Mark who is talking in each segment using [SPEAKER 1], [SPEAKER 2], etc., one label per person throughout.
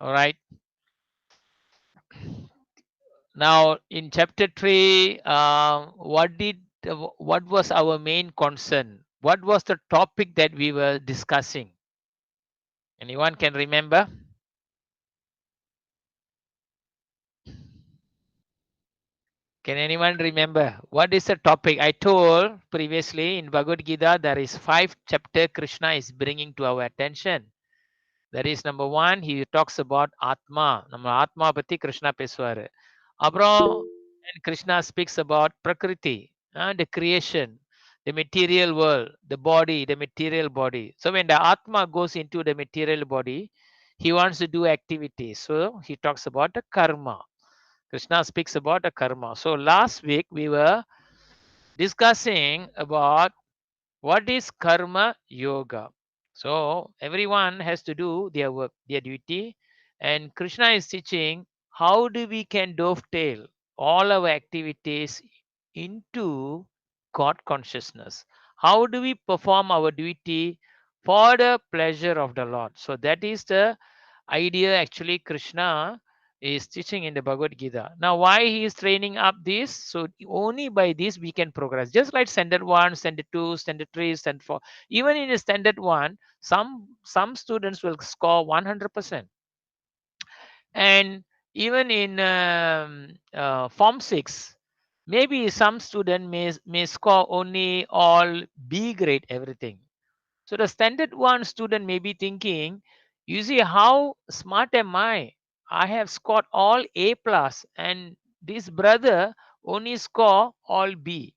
[SPEAKER 1] All right. Now in chapter 3, what was our main concern? What was the topic that we were discussing? Anyone can remember? Can anyone remember what is the topic? I told previously in Bhagavad Gita there is 5 chapter Krishna is bringing to our attention. That is number 1, he talks about Atma. நம்ம ஆத்மா பத்தி கிருஷ்ணா பேசுவாரு. அப்புறம் and Krishna speaks about Prakriti, the creation, the material world, the body, the material body. So when the Atma goes into the material body, he wants to do activities. So he talks about the karma. Krishna speaks about the karma. So last week we were discussing about what is karma yoga. So everyone has to do their work, their duty, and Krishna is teaching how do we can dovetail all our activities into God consciousness. How do we perform our duty for the pleasure of the Lord? So that is the idea actually Krishna is teaching in the Bhagavad Gita. Now, why he is training up this? So only by this we can progress. Just like standard 1, standard 2, standard 3, standard 4. Even in a standard 1, some students will score 100%. And even in Form 6, maybe some student may score only all B grade everything. So the standard 1 student may be thinking, you see how smart am I? I have scored all A plus and this brother only score all B.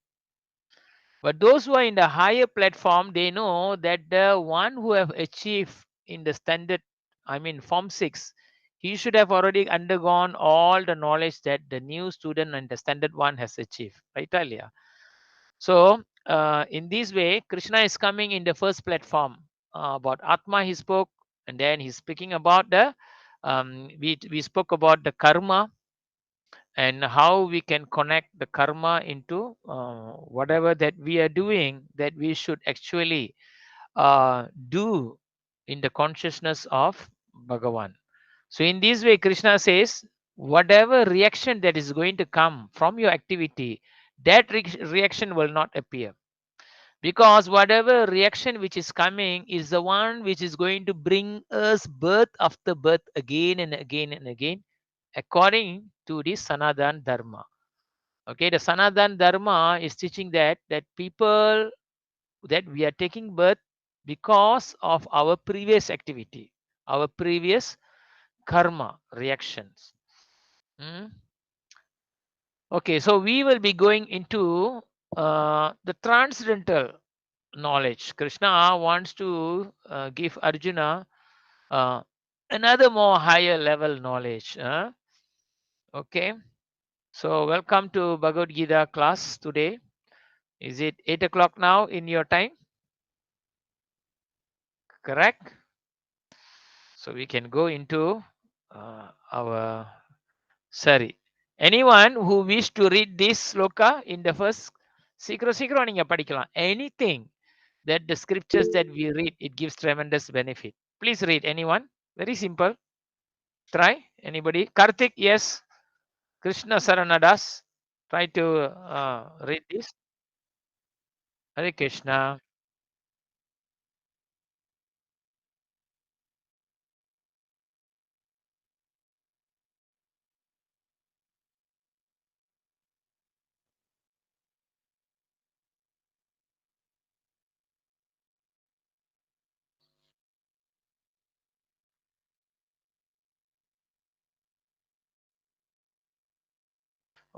[SPEAKER 1] But those who are in the higher platform, they know that the one who have achieved in the standard, I mean Form 6, he should have already undergone all the knowledge that the new student and the standard 1 has achieved. Right, Talia? So, in this way, Krishna is coming in the first platform. About Atma, he spoke, and then he's speaking about the. We spoke about the karma and how we can connect the karma into whatever that we are doing that we should actually do in the consciousness of Bhagavan. So, in this way, Krishna says, whatever reaction that is going to come from your activity, that reaction will not appear, because whatever reaction which is coming is the one which is going to bring us birth after birth again and again and again, according to the Sanatan Dharma. Okay, the Sanatan Dharma is teaching that people, that we are taking birth because of our previous activity, our previous karma reactions. Hmm? Okay, so we will be going into the transcendental knowledge. Krishna wants to give Arjuna uh, another more higher level knowledge. Okay, so welcome to Bhagavad Gita class today. Is it 8 o'clock now in your time? Correct. So we can go into our. Sorry. Anyone who wish to read this sloka in the first, சீக்கிரம் சீக்கிரம் நீங்க படிக்கலாம். Anything that the scriptures that we read, it gives tremendous benefit. Please read. Anyone? Very simple. Try. Anybody? Karthik, yes. Krishna Saranadas. Try to read this. Hare Krishna.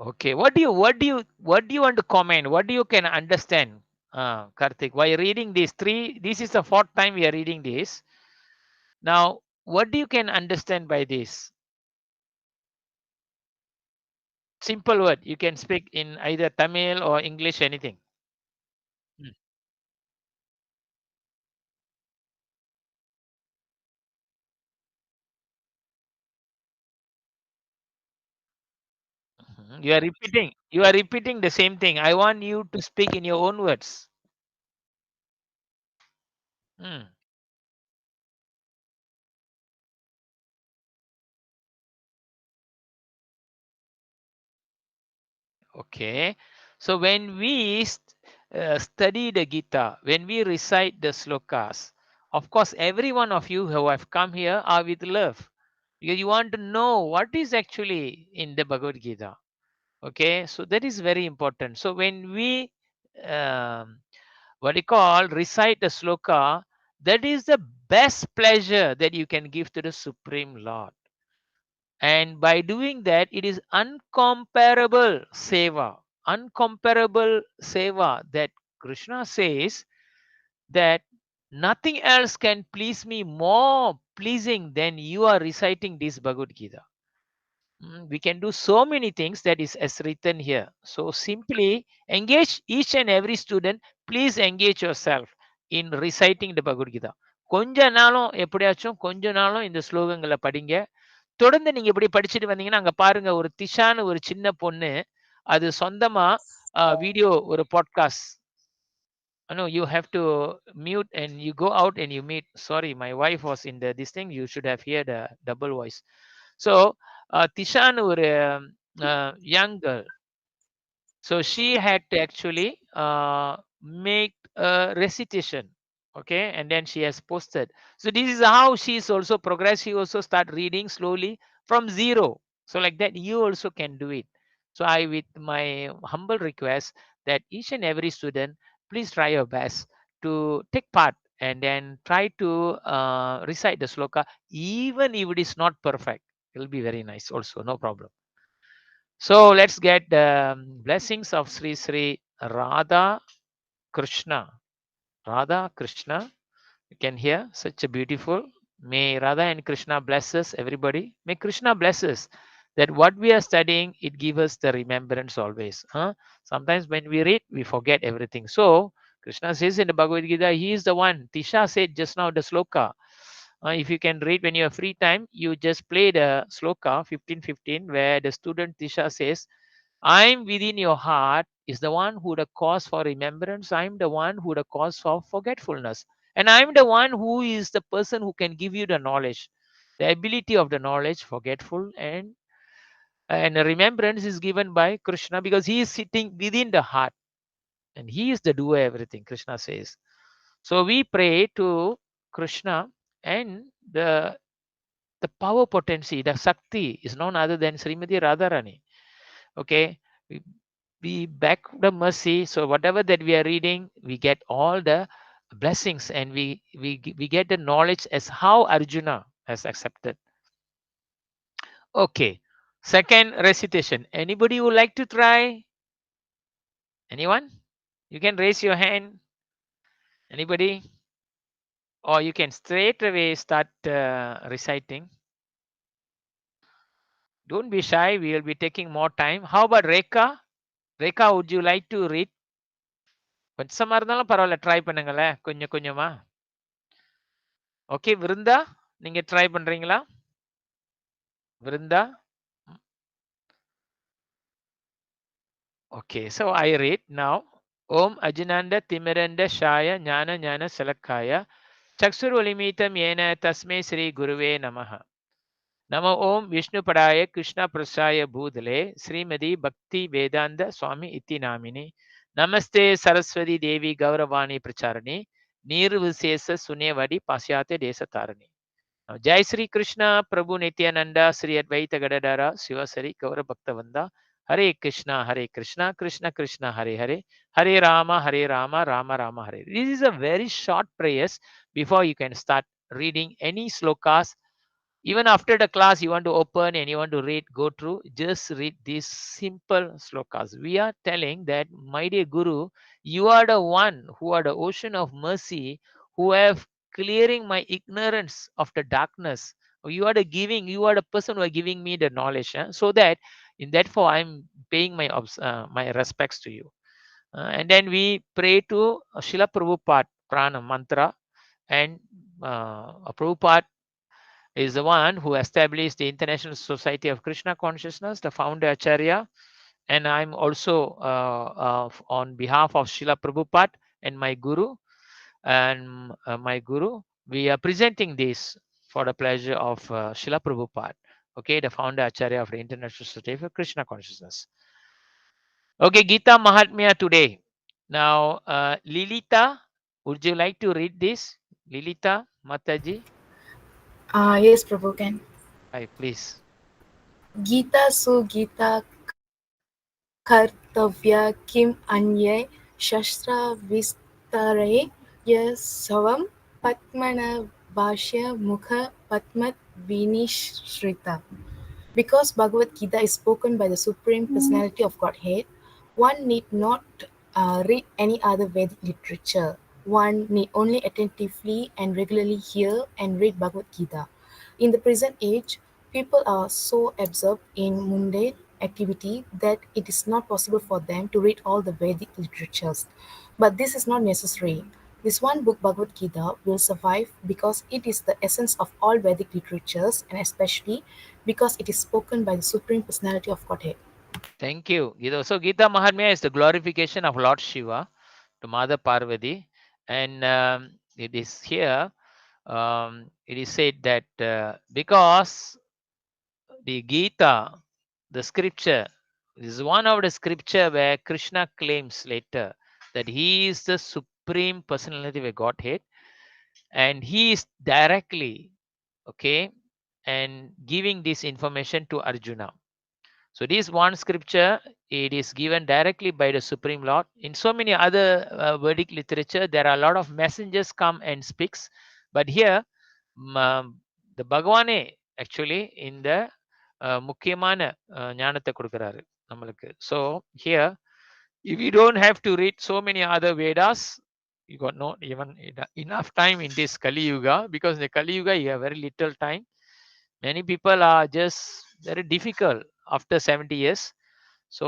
[SPEAKER 1] Okay. What do you want to comment? What do you can understand, Karthik? While reading this three, this is the fourth time we are reading this. Now, what do you can understand by this? Simple word. You can speak in either Tamil or English, anything. Mm. Mhm. You are repeating. You are repeating the same thing. I want you to speak in your own words. Mm. Okay. So when we study the Gita, when we recite the slokas, of course, every one of you who have come here are with love, because you want to know what is actually in the Bhagavad Gita. Okay. So that is very important. So when we, um, what you call, recite the sloka, that is the best pleasure that you can give to the Supreme Lord. And by doing that, it is uncomparable seva that Krishna says that nothing else can please me more pleasing than you are reciting this Bhagavad Gita. We can do so many things that is as written here. So simply engage each and every student. Please engage yourself in reciting the Bhagavad Gita. கொஞ்ச நாளும் எப்படியாச்சும் கொஞ்ச நாளும் இந்த ஸ்லோகங்களை படிங்க. தொடர்ந்து நீங்க இப்படி படிச்சுட்டு வந்தீங்கன்னா அங்க பாருங்க, ஒரு திஷான்னு ஒரு சின்ன பொண்ணு அது சொந்தமா வீடியோ ஒரு podcast. No, you have to mute and you go out and you meet. Sorry, my wife was in this thing. You should have heard a double voice. So திஷான்னு ஒரு young girl. So she had to actually make a recitation. Okay, and then she has posted. So this is how she is also progressed. She also start reading slowly from zero. So like that, you also can do it. So I, with my humble request that each and every student, please try your best to take part and then try to recite the sloka, even if it is not perfect. It will be very nice also, no problem. So let's get the blessings of Sri Sri Radha Krishna. Radha Krishna, you can hear such a beautiful. May Radha and Krishna bless us, everybody. May Krishna bless us that what we are studying, it gives us the remembrance always. Sometimes when we read, we forget everything. So Krishna says in the Bhagavad Gita, he is the one. Tisha said just now the sloka. If you can read when you have free time, you just play the sloka 15:15, where the student Tisha says, I'm within your heart is the one who the cause for remembrance. I'm the one who the cause for forgetfulness. And I'm the one who is the person who can give you the knowledge, the ability of the knowledge, forgetful, and remembrance is given by Krishna, because he is sitting within the heart and he is the doer everything, Krishna says. So we pray to Krishna, and the power potency, the Sakti is none other than Srimati Radharani. Okay. We back the mercy. So whatever that we are reading, we get all the blessings, and we get the knowledge as how Arjuna has accepted. Okay. Second recitation. Anybody would like to try? Anyone? You can raise your hand. Anybody? Or you can straight away start reciting. Don't be shy. We will be taking more time. How about Rekha? Rekha, would you like to read? கொஞ்சமா இருந்தாலும் பரவாயில்ல, try பண்ணுங்களேன் கொஞ்சம் கொஞ்சமா. Okay, விருந்தா நீங்க try பண்றீங்களா? விருந்தா? Okay, so I read now. Om Ajinanda Timiranda Shaya Jnana Jnana Salakaya Chaksur Ulimitam Yena Tasme Sri Guruve Namaha. Nama Om Vishnu Padaya Krishna Prasaya Bhudale Srimadi Bhakti Vedanta Swami Iti Namini. Namaste Saraswati Devi Gauravani Pracharani Nirvisesa Sunyavadi Pasyate Desatarani. Jai Sri Krishna Prabhu Nityananda Sri Advaita Gadadara Sivasari Gaura Bhaktavanda. Hare Krishna Krishna Krishna Hare Hare Hare Rama Rama Rama Hare. This is a very short prayers before you can start reading any slokas. Even after the class, you want to open and you want to read, go through, just read these simple slokas. We are telling that, my dear Guru, you are the one who are the ocean of mercy, who have clearing my ignorance of the darkness. You are the giving, you are the person who are giving me the knowledge. So that in that for I'm paying my respects to you. And then we pray to Srila Prabhupada Prana Mantra, and Prabhupada is the one who established the International Society of Krishna Consciousness, the founder Acharya. And I'm also on behalf of Srila Prabhupada and my Guru, we are presenting this for the pleasure of Srila Prabhupada, okay, the founder Acharya of the International Society for Krishna Consciousness. Okay, Gita Mahatmya today. Now, Lilita, would you like to read this? Lilita Mataji,
[SPEAKER 2] Yes, Prabhu can.
[SPEAKER 1] hi, please.
[SPEAKER 2] Gita su Gita कर्तव्य किम् अन्ये शस्त्रविस्तरे यस्त्वं पद्मनाभस्य मुखपद्मविनिसृता. Because Bhagavad Gita is spoken by the Supreme Personality of Godhead, one need not read any other Vedic literature. One need only attentively and regularly hear and read Bhagavad Gita. In the present age, people are so absorbed in mundane activity that it is not possible for them to read all the Vedic literatures. But this is not necessary. This one book, Bhagavad Gita, will survive because it is the essence of all Vedic literatures and especially because it is spoken by the Supreme Personality of Godhead.
[SPEAKER 1] Thank you. Gita. So, Gita Mahatmya is the glorification of Lord Shiva to Mother Parvati. And it is here, it is said that because the Gita, the scripture, is one of the scripture where Krishna claims later that he is the supreme personality of Godhead and he is directly, okay, and giving this information to Arjuna. So this one scripture, it is given directly by the Supreme Lord. In so many other Vedic literature, there are a lot of messengers come and speaks, but here the Bhagavane actually in the முக்கியமான ஞானத்தை கொடுக்கிறாரு நம்மளுக்கு. So here, if you don't have to read so many other Vedas, you got no even enough time in this Kali Yuga, because in the Kali Yuga you have very little time. Many people are just very difficult after 70 years. So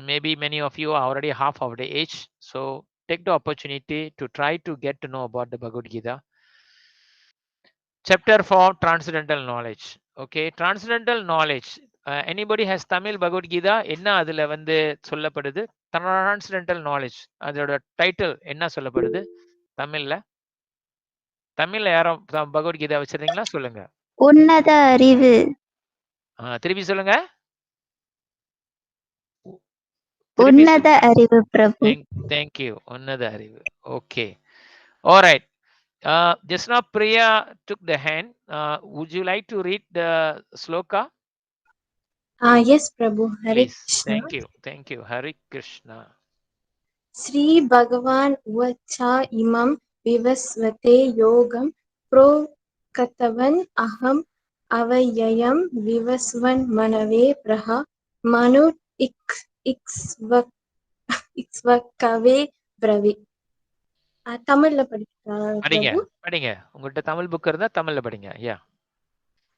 [SPEAKER 1] maybe many of you are already half of the age. So take the opportunity to try to get to know about the Bhagavad Gita. Chapter 4, Transcendental Knowledge. Okay, Transcendental Knowledge. Anybody has Tamil Bhagavad Gita? என்ன அதுல வந்து சொல்லப்படுது? Transcendental Knowledge. அதோட title என்ன சொல்லப்படுது தமிழ்ல? தமிழ்ல யாரும் பகவத் கீதா வச்சிருந்தீங்களா? சொல்லுங்க.
[SPEAKER 3] உன்னத அறிவு.
[SPEAKER 1] திருப்பி சொல்லுங்க.
[SPEAKER 3] உன்னத அறிவு பிரபு.
[SPEAKER 1] Thank you. உன்னத அறிவு. Okay. All right. Just now Priya took the hand. Would you like to read the sloka?
[SPEAKER 2] Yes, Prabhu. Hare
[SPEAKER 1] Please.
[SPEAKER 2] Krishna.
[SPEAKER 1] Thank you. Thank you. Hare Krishna.
[SPEAKER 2] Sri Bhagavan Uvacha Imam Vivasvate Yogam Prokatavan Aham Avayayam Vivasvan Manave Praha Manu Iksvakave Bravi. தமிழ்ல
[SPEAKER 1] படிங்க.
[SPEAKER 2] பிரபு.
[SPEAKER 1] படிங்க. உங்கள்ட்ட Tamil book இருந்தா தமிழ்ல படிங்க. யா.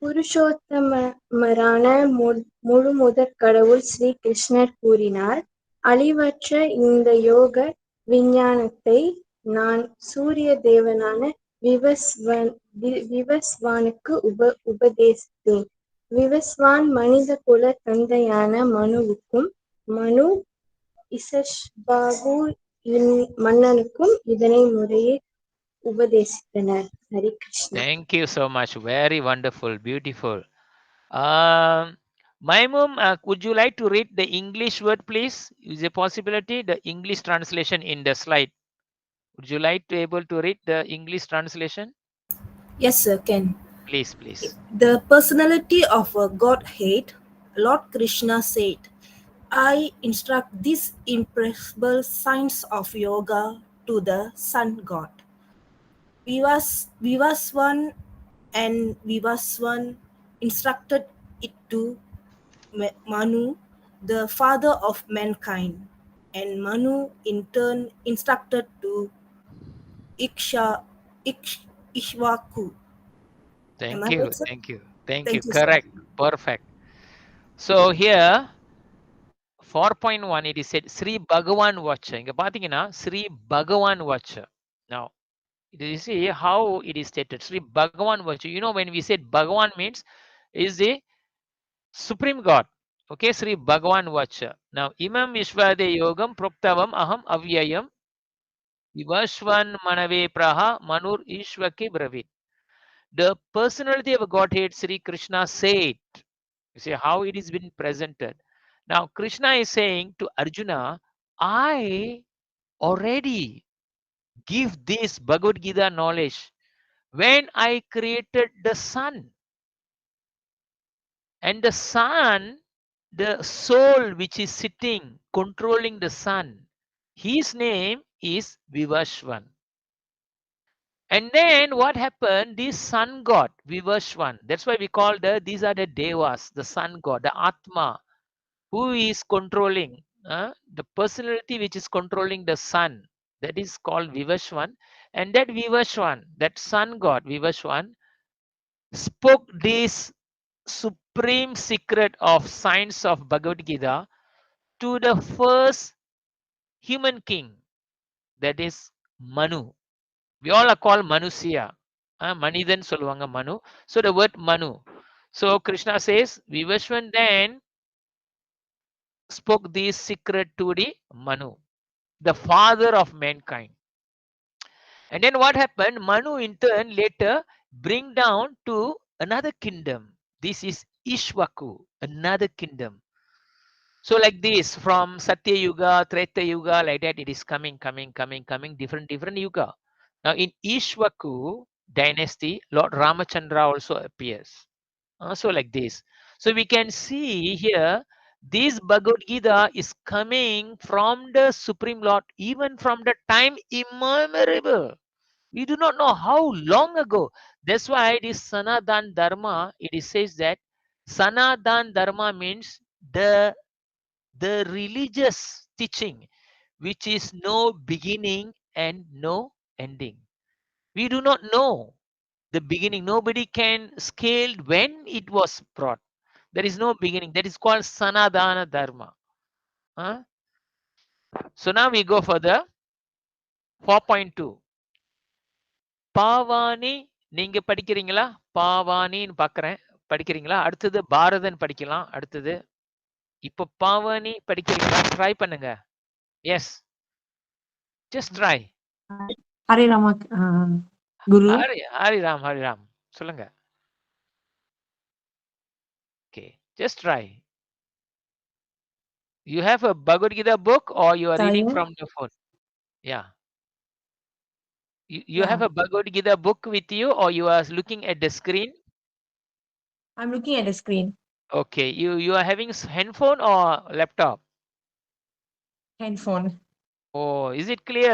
[SPEAKER 2] புருஷோத்தமரான முழுமுதற் கடவுள் ஸ்ரீ கிருஷ்ணர் கூறினார், அழிவற்ற இந்த யோக விஞ்ஞானத்தை நான் சூரிய தேவனான விவஸ்வானுக்கு உபதேசித்தேன். விவஸ்வான் மனித குல தந்தையான மனுவுக்கும் மனு இசஷ்பாகு மன்னனுக்கும் இதனை முறையே உபதேசித்தனர். Hari Krishna.
[SPEAKER 1] Thank you so much. Very wonderful. Beautiful. Maimum, would you like to read the English word, please? Is a possibility the English translation in the slide? Would you like to able to read the English translation?
[SPEAKER 4] Yes, sir, can.
[SPEAKER 1] Please, please.
[SPEAKER 4] The personality of a Godhead, Lord Krishna said, I instruct these impressible signs of yoga to the sun god. Vivaswan and Vivaswan instructed it to Manu, the father of mankind, and Manu in turn instructed to Ishwaku.
[SPEAKER 1] Thank
[SPEAKER 4] Am I
[SPEAKER 1] you.
[SPEAKER 4] right, sir?
[SPEAKER 1] Thank you. Thank you.
[SPEAKER 4] Thank you, sir.
[SPEAKER 1] Correct. Perfect. So here 4.1 it is said Sri Bhagavan Vacha. இங்க பாத்தீங்கன்னா Sri Bhagavan Vacha. Now, you see how it is stated. Sri Bhagavan Vacha. You know, when we said Bhagavan means is the Supreme God. Okay, Sri Bhagavan Vacha. Now, Imam Vishwade Yogam Proktavam Aham Avyayam Vivashvan Manave Praha Manur Ishwake Bravit. The personality of Godhead Sri Krishna said, you see how it is been presented. Now Krishna is saying to Arjuna, I already give this Bhagavad Gita knowledge when I created the sun. And the sun, the soul which is sitting, controlling the sun, his name is Vivashvan. And then what happened? This sun god, Vivashvan, that's why we call these are the devas, the sun god, the Atma, who is controlling the personality which is controlling the sun. That is called Vivashvan. And that Vivashvan, that sun god, Vivashvan, spoke this supreme secret of science of Bhagavad Gita to the first human king, that is Manu. We all are called Manusya. Manidhan solvanga Manu. So the word Manu. So Krishna says, Vivashvan then spoke this secret to the Manu, the father of mankind. And then what happened? Manu in turn later bring down to another kingdom. This is Ishwaku, another kingdom. So like this, from Satya Yuga, Treta Yuga, like that, it is coming, different Yuga. Now in Ishwaku dynasty, Lord Ramachandra also appears. So like this. So we can see here, this Bhagavad Gita is coming from the Supreme Lord, even from the time immemorable. We do not know how long ago. That's why this Sanatan Dharma, it says that Sanatan Dharma means the religious teaching which is no beginning and no ending. We do not know the beginning. Nobody can scale when it was brought. There is no beginning. That is called Sanadana Dharma. So now we go for the 4.2. Bhavani நீங்க படிக்கிறீங்களா? பாவானின்னு பார்க்குறேன். படிக்கிறீங்களா? அடுத்தது பாரதன் படிக்கலாம். அடுத்தது இப்போ பாவானி படிக்கிறீங்களா? Try பண்ணுங்க. Yes, just try.
[SPEAKER 5] Hare Rama குரு.
[SPEAKER 1] ஹரிராம், ஹரிராம் சொல்லுங்க. Okay, just try. You have a Bhagavad Gita book or you are reading from the phone? Yeah. You have a Bhagavad Gita book with you or you are looking at the screen?
[SPEAKER 5] I'm looking at the screen.
[SPEAKER 1] Okay. You are having handphone or laptop?
[SPEAKER 5] Handphone.
[SPEAKER 1] Oh, is it clear?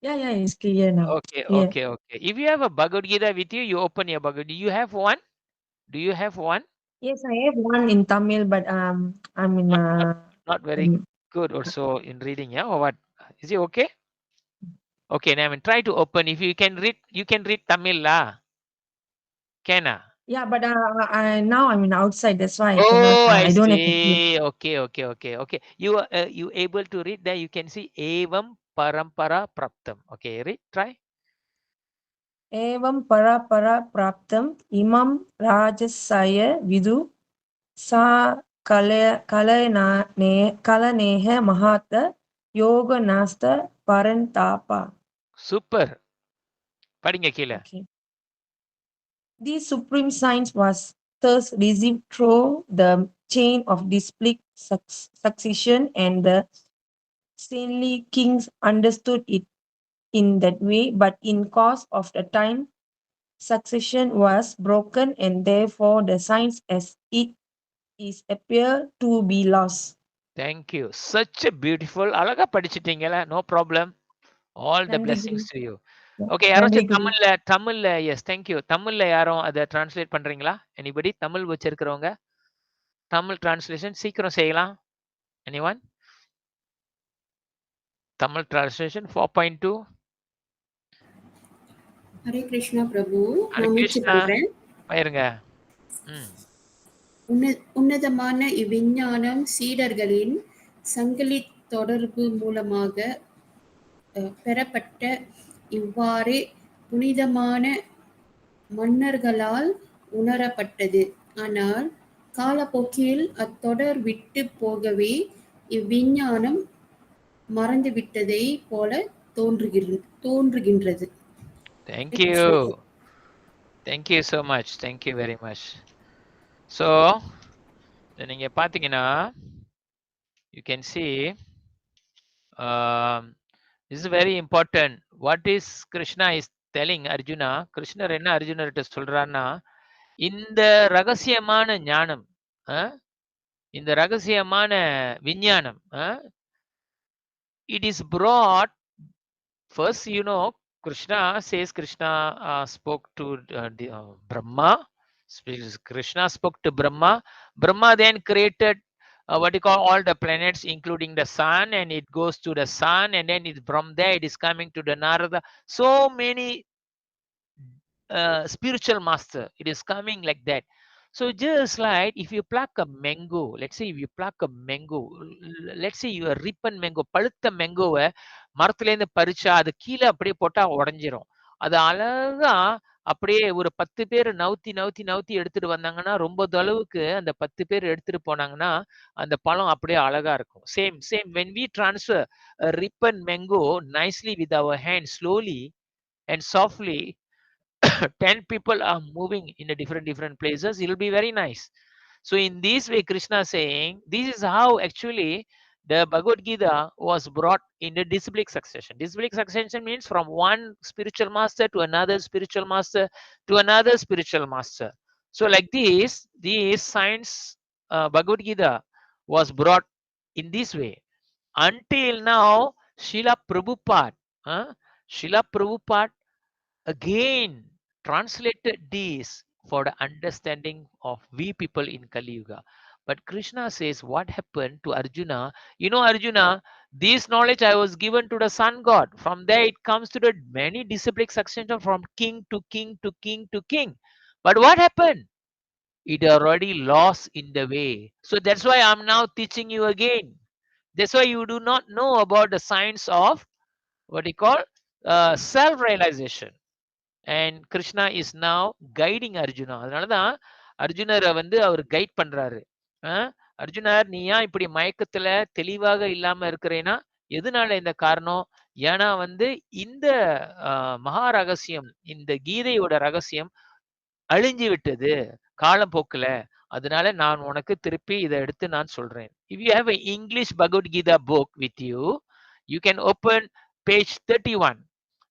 [SPEAKER 5] Yeah, it's clear now.
[SPEAKER 1] Okay,
[SPEAKER 5] Yeah.
[SPEAKER 1] okay. If you have a Bhagavad Gita with you, you open your Bhagavad Gita. You have one? Do you have one?
[SPEAKER 5] Yes, I have one in Tamil, but I'm in
[SPEAKER 1] Not very good also in reading, yeah? Or what? Is it okay? Okay, now try to open. If you can read, you can read Tamil lah. Can ah?
[SPEAKER 5] Yeah, but now I'm in outside. That's why I
[SPEAKER 1] Oh,
[SPEAKER 5] cannot.
[SPEAKER 1] I
[SPEAKER 5] don't have to
[SPEAKER 1] see. Okay. You able to read there? You can see Evam Parampara Praptam. Okay, read. Try.
[SPEAKER 5] Evam para praptam imam rajasaya vidu sa kalaneha mahata yoga nasta parantapa.
[SPEAKER 1] Super. படிங்க கீழே.
[SPEAKER 5] Okay. This supreme science was thus received through the chain of display succession, and the saintly kings understood it in that way, but in course of the time, succession was broken, and therefore the science as it is appear to be lost.
[SPEAKER 1] Thank you. Such a beautiful. அழகா படிச்சிட்டீங்களா? No problem. All the blessings to you. Okay, யாராச்சும் தமிழ்ல yes, thank you. தமிழ்ல யாரும் அதை translate பண்றீங்களா? Anybody? Tamil வச்சிருக்கிறவங்க? Tamil translation சீக்கிரம் செய்யலாம். Anyone? Tamil translation 4.2.
[SPEAKER 6] Hare Krishna பிரபு.
[SPEAKER 1] ஹரே கிருஷ்ணா. பயிருங்க.
[SPEAKER 6] உன்னதமான இவ்விஞ்ஞானம் சீடர்களின் சங்கிலி தொடர்பு மூலமாக பெறப்பட்ட இவ்வாறே புனிதமான மன்னர்களால் உணரப்பட்டது. ஆனால் காலப்போக்கில் அத்தொடர் விட்டு போகவே இவ்விஞ்ஞானம் மறந்துவிட்டதை போல தோன்றுகின்றது.
[SPEAKER 1] Thank you. Thank you so much. Thank you very much. So நீங்க பாத்தீங்கன்னா you can see this is very important. What is Krishna is telling Arjuna? கிருஷ்ணர் என்ன அர்ஜுனர்கிட்ட சொல்றாருன்னா, இந்த ரகசியமான ஞானம், இந்த ரகசியமான விஞ்ஞானம், it is brought first, you know, Krishna says Krishna spoke to Brahma. Krishna spoke to Brahma. Brahma then created what you call all the planets, including the sun, and it goes to the sun, and then from there it is coming to the Narada. So many spiritual master, it is coming like that. So just like if you pluck a mango, let's say if you pluck a mango, let's say you ripen mango, பழுத்த மேங்கோவை மரத்துல இருந்து பறிச்சா அது கீழே அப்படியே போட்டா உடஞ்சிரும். அது அழகா அப்படியே ஒரு 10 பேர் நவுத்தி எடுத்துட்டு வந்தாங்கன்னா, ரொம்ப தொலைவுக்கு அந்த 10 பேர் எடுத்துட்டு போனாங்கன்னா அந்த பழம் அப்படியே அழகா இருக்கும். Same when we transfer a ripened mango nicely with our hands, slowly and softly, 10 people are moving in a different places, it'll be very nice. So in this way, Krishna saying this is how actually the Bhagavad Gita was brought in the disciplic succession. Disciplic succession means from one spiritual master to another spiritual master to another spiritual master. So like this science, Bhagavad Gita was brought in this way. Until now, Srila Prabhupada again translated this for the understanding of we people in Kali Yuga. But Krishna says, what happened to Arjuna? You know, Arjuna, this knowledge I was given to the sun god. From there it comes to the many disciplic succession from king to king to king to king. But what happened? It already lost in the way. So that's why I'm now teaching you again. That's why you do not know about the science of what you call self-realization. And Krishna is now guiding Arjuna. அதனாலதான் அர்ஜுனரை வந்து அவர் guide பண்றாரு. அர்ஜுனர், நீ ஏன் இப்படி மயக்கத்துல தெளிவாக இல்லாம இருக்கிறேன்னா எதனால இந்த காரணம்? ஏன்னா வந்து இந்த மகா ரகசியம், இந்த கீதையோட ரகசியம் அழிஞ்சு விட்டது காலப்போக்குல. அதனால நான் உனக்கு திருப்பி இதை எடுத்து நான் சொல்றேன். If you have an English Bhagavad Gita book with you, you can open page 31.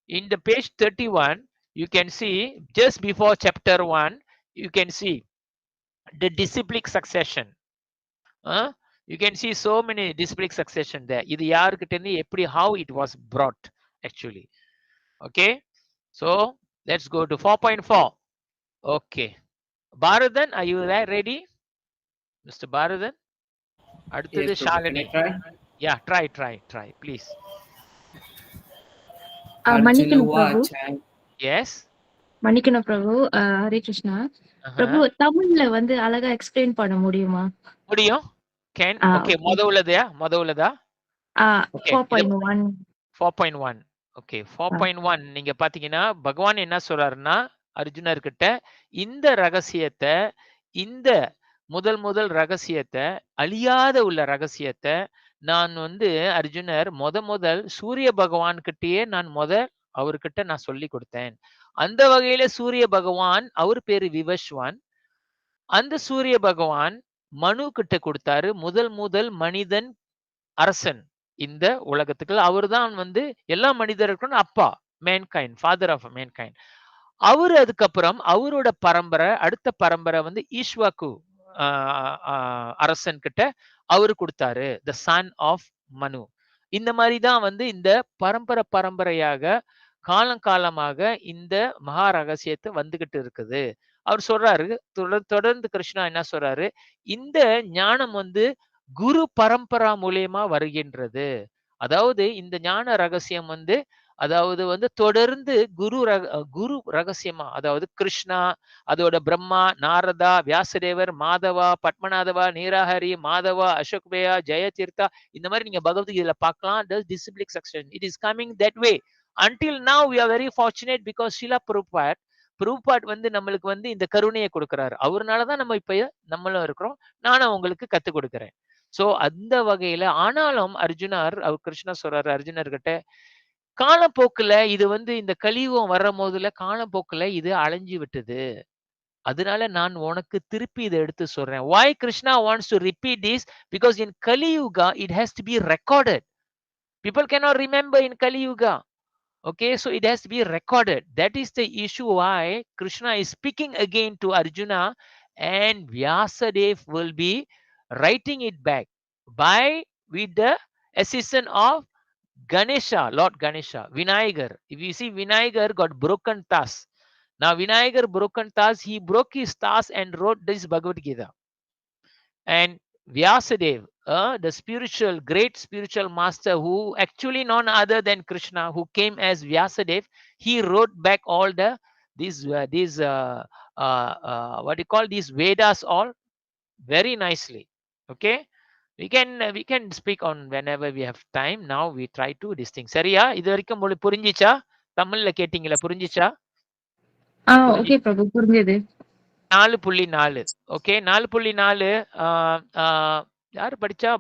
[SPEAKER 1] In the page 31, you can see just before chapter 1, you can see the disciplic succession. You can see so many disciplic succession there. இது யாருக்கிட்ட இருந்து எப்படி, how it was brought actually. Okay, so let's go to 4.4. Okay, Bharathan, are you ready? Mr. Bharathan, அடுத்தது
[SPEAKER 7] Yes, Prabhu. Can I
[SPEAKER 1] Shalini.
[SPEAKER 7] try?
[SPEAKER 1] Yeah, try please.
[SPEAKER 7] Arjuna
[SPEAKER 8] மன்னிக்கணும் பிரபு.
[SPEAKER 7] Vacha.
[SPEAKER 1] Yes.
[SPEAKER 8] மன்னிக்கணும் பிரபு. ஹரே கிருஷ்ணா. பிரபு தமிழ்ல வந்து அழகா எக்ஸ்பிளைன் பண்ண முடியுமா?
[SPEAKER 1] முடியும். Can. Okay, மொத உள்ளதா? Okay,
[SPEAKER 8] 4.1.
[SPEAKER 1] 4.1. Okay, 4.1 நீங்க பாத்தீங்கன்னா பகவான் என்ன சொல்றாருன்னா அர்ஜுனர்கிட்ட இந்த ரகசியத்தை, இந்த முதல் ரகசியத்தை, அழியாத உள்ள ரகசியத்தை நான் வந்து அர்ஜுனர் முதல் சூரிய பகவான் கிட்டயே நான் அவர்கிட்ட நான் சொல்லி கொடுத்தேன். அந்த வகையில சூரிய பகவான், அவர் பேரு விவஸ்வான். அந்த சூரிய பகவான் மனு கிட்ட கொடுத்தாரு. முதல் மனிதன் அரசன் இந்த உலகத்துக்கு. அவர்தான் வந்து எல்லா மனிதர்களுக்கும் அப்பா, மேன்கைண்ட், ஃபாதர் ஆஃப் மேன்கைண்ட். அவரு அதுக்கப்புறம் அவரோட பரம்பரை, அடுத்த பரம்பரை வந்து ஈஸ்வாக்கு அரசன் கிட்ட அவரு கொடுத்தாரு, த சன் ஆஃப் மனு. இந்த மாதிரிதான் வந்து இந்த பரம்பரையாக காலமாக இந்த மகா ரகசியத்தை வந்துகிட்டு இருக்குது. அவர் சொல்றாரு, தொடர்ந்து கிருஷ்ணா என்ன சொல்றாரு, இந்த ஞானம் வந்து குரு பரம்பரா மூலியமா வருகின்றது. அதாவது இந்த ஞான ரகசியம் வந்து, அதாவது வந்து தொடர்ந்து குரு ரகசியமா, அதாவது கிருஷ்ணா, அதோட பிரம்மா, நாரதா, வியாசதேவர், மாதவா, பத்மநாதவா, நீராஹரி, மாதவா, அசோக்பயா, ஜெயதீர்த்தா, இந்த மாதிரி நீங்க பகவத்கீதையில பார்க்கலாம். Disciplic succession, it is coming that way. Until now we are very fortunate because Srila Prabhupada வந்து நம்மளுக்கு வந்து இந்த கருணையை கொடுக்கிறாரு. அவர்னாலதான் நம்ம இப்ப நம்மளும் இருக்கிறோம். நானும் உங்களுக்கு கத்து கொடுக்கிறேன். சோ அந்த வகையில ஆனாலும் அவர் கிருஷ்ணா சொல்றாரு அர்ஜுனர்கிட்ட, காலப்போக்குல இது வந்து இந்த கலியுகம் வர்ற போதுல காலப்போக்குல இது அழிஞ்சு விட்டது. அதனால நான் உனக்கு திருப்பி இதை எடுத்து சொல்றேன். Why Krishna wants to repeat this? Because in Kali Yuga, it has to be recorded. People cannot remember in Kali Yuga. Okay, so it has to be recorded. That is the issue why Krishna is speaking again to Arjuna, and Vyasadev will be writing it back with the assistance of Ganesha, Lord Ganesha, Vinayagar. If you see, Vinayagar got broken tas. Now Vinayagar broken tas, he broke his tas and wrote this Bhagavad Gita. And Vyasadev, the great spiritual master, who actually none other than Krishna, who came as Vyasadev, he wrote back all these what do you call these Vedas all very nicely. Okay, we can speak on whenever we have time. Now we try to this thing. சரியா? இது வரைக்கும் உங்களுக்கு புரிஞ்சிச்சா? தமிழ்ல கேட்டீங்களா? புரிஞ்சிச்சா?
[SPEAKER 8] Okay பிரபு, புரிஞ்சது.
[SPEAKER 1] 4.4. Okay, 4.4 யாரு படிச்சா?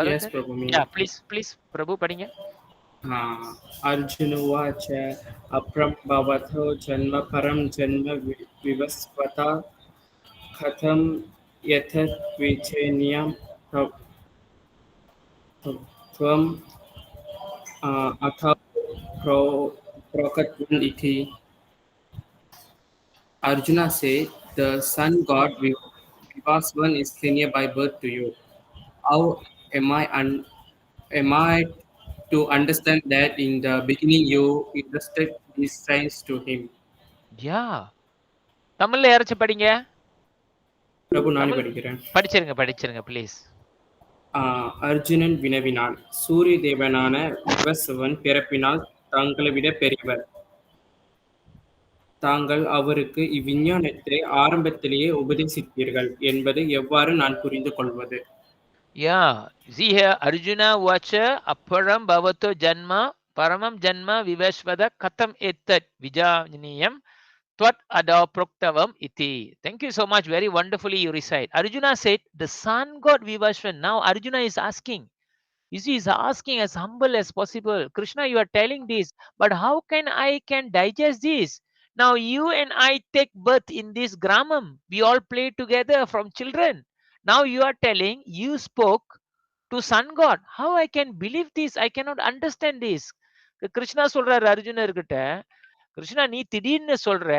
[SPEAKER 7] Yes, Prabhu.
[SPEAKER 1] Please Prabhu படிங்க.
[SPEAKER 7] Arjuna Vacha Apram Bhavatho Janma Param Janma Vivasvata Katham Yathat Vicheniyam Tvam Atha Prokatvan Iti. Arjuna said, the sun god Vivasvan is linear by birth to you. How am I to understand that in the beginning you entrusted these signs to him?
[SPEAKER 1] Yeah. தமிழ்ல யாராச்சும் படிங்க.
[SPEAKER 7] பிரபு நானே படிக்கிறேன்.
[SPEAKER 1] படிச்சிருங்க please.
[SPEAKER 7] Arjunan வினவினான், சூரிய தேவனான விவஸ்வன் பிறப்பினால் தாங்களை விட பெரியவர். தாங்கள் அவருக்கு இவ்விஞ்ஞானத்தை ஆரம்பத்திலேயே உபதேசித்தீர்கள் என்பதை எவ்வாறு நான் புரிந்து கொள்வது?
[SPEAKER 1] Yeah, see here, Arjuna vacha aparam bhavato janma paramam janma vivashvada katham etat vijaniyam tvat adaproktavam iti. Thank you so much. Very wonderfully you recite. Arjuna said, the sun god Vivashvan. Now Arjuna is asking. You see, he's asking as humble as possible. Krishna, you are telling this, but how can I digest this? Now you and I take birth in this gramam. We all play together from children. Now you are telling you spoke to sun god. How I can believe this? I cannot understand this. Krishna சொல்றாரு அர்ஜுனர்கிட்ட, கிருஷ்ணா நீ திடீர்னு சொல்ற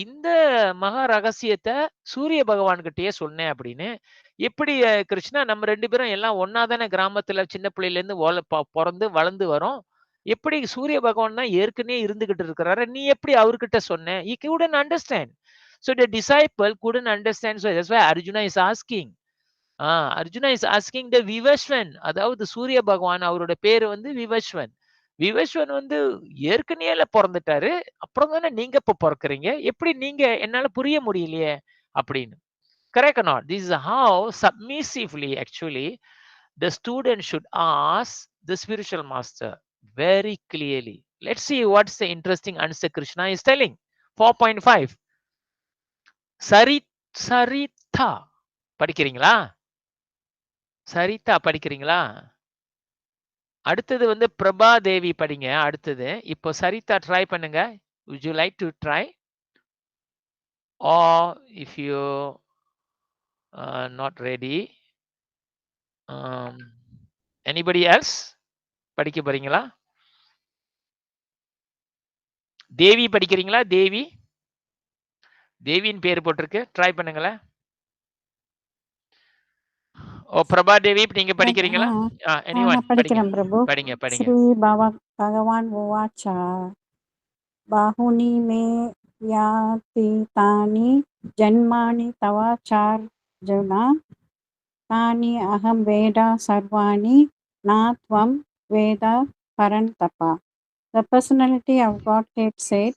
[SPEAKER 1] இந்த மகா ரகசியத்தை சூரிய பகவான் கிட்டயே சொன்னேன் அப்படின்னு. எப்படி கிருஷ்ணா, நம்ம 2 பேரும் எல்லாம் ஒன்னாதானே கிராமத்துல சின்ன பிள்ளையில இருந்து பிறந்து வளர்ந்து வரோம். எப்படி சூரிய பகவான் தான் ஏற்கனவே இருந்துகிட்டு இருக்கிறாரு, நீ எப்படி அவர்கிட்ட சொன்ன? He couldn't understand. So the disciple couldn't understand. So that's why Arjuna is asking. Arjuna is asking the Vivashvan. அதாவது சூரிய பகவான், அவரோட பேரு வந்து விவஸ்வன். விவஸ்வன் வந்து ஏற்கனவே பிறந்துட்டாரு, அப்புறம் தானே நீங்க இப்ப பிறக்கிறீங்க, எப்படி நீங்க என்னால புரிய முடியலையே அப்படின்னு. Correct or not? This is how submissively actually the student should ask the spiritual master very clearly. Let's see what's the interesting answer Krishna is telling. 4.5. Saritha படிக்கிறீங்களா? சரிதா படிக்கிறீங்களா? அடுத்தது வந்து பிரபா தேவி படிங்க. அடுத்தது இப்போ சரிதா ட்ரை பண்ணுங்க. Would you like to try? Or if you not ready, anybody else படிக்க போறீங்களா? தேவி படிக்கிறீங்களா? தேவியின் பேர் போட்டிருக்கு, ட்ரை பண்ணுங்களேன். ஓ பிரபா தேவி, நீங்க படிக்கிறீங்களா?
[SPEAKER 9] படிக்கிறேன் பிரபு.
[SPEAKER 1] படிங்க.
[SPEAKER 9] ஸ்ரீ பகவான் உவாச்சா பாஹுனி மே யாதி தானி ஜன்மானி தவாச்சார்ஜுனா தானி அகம் வேதா சர்வாணி நாத்வம் Veda பரந்தபா. The personality of Godhead said,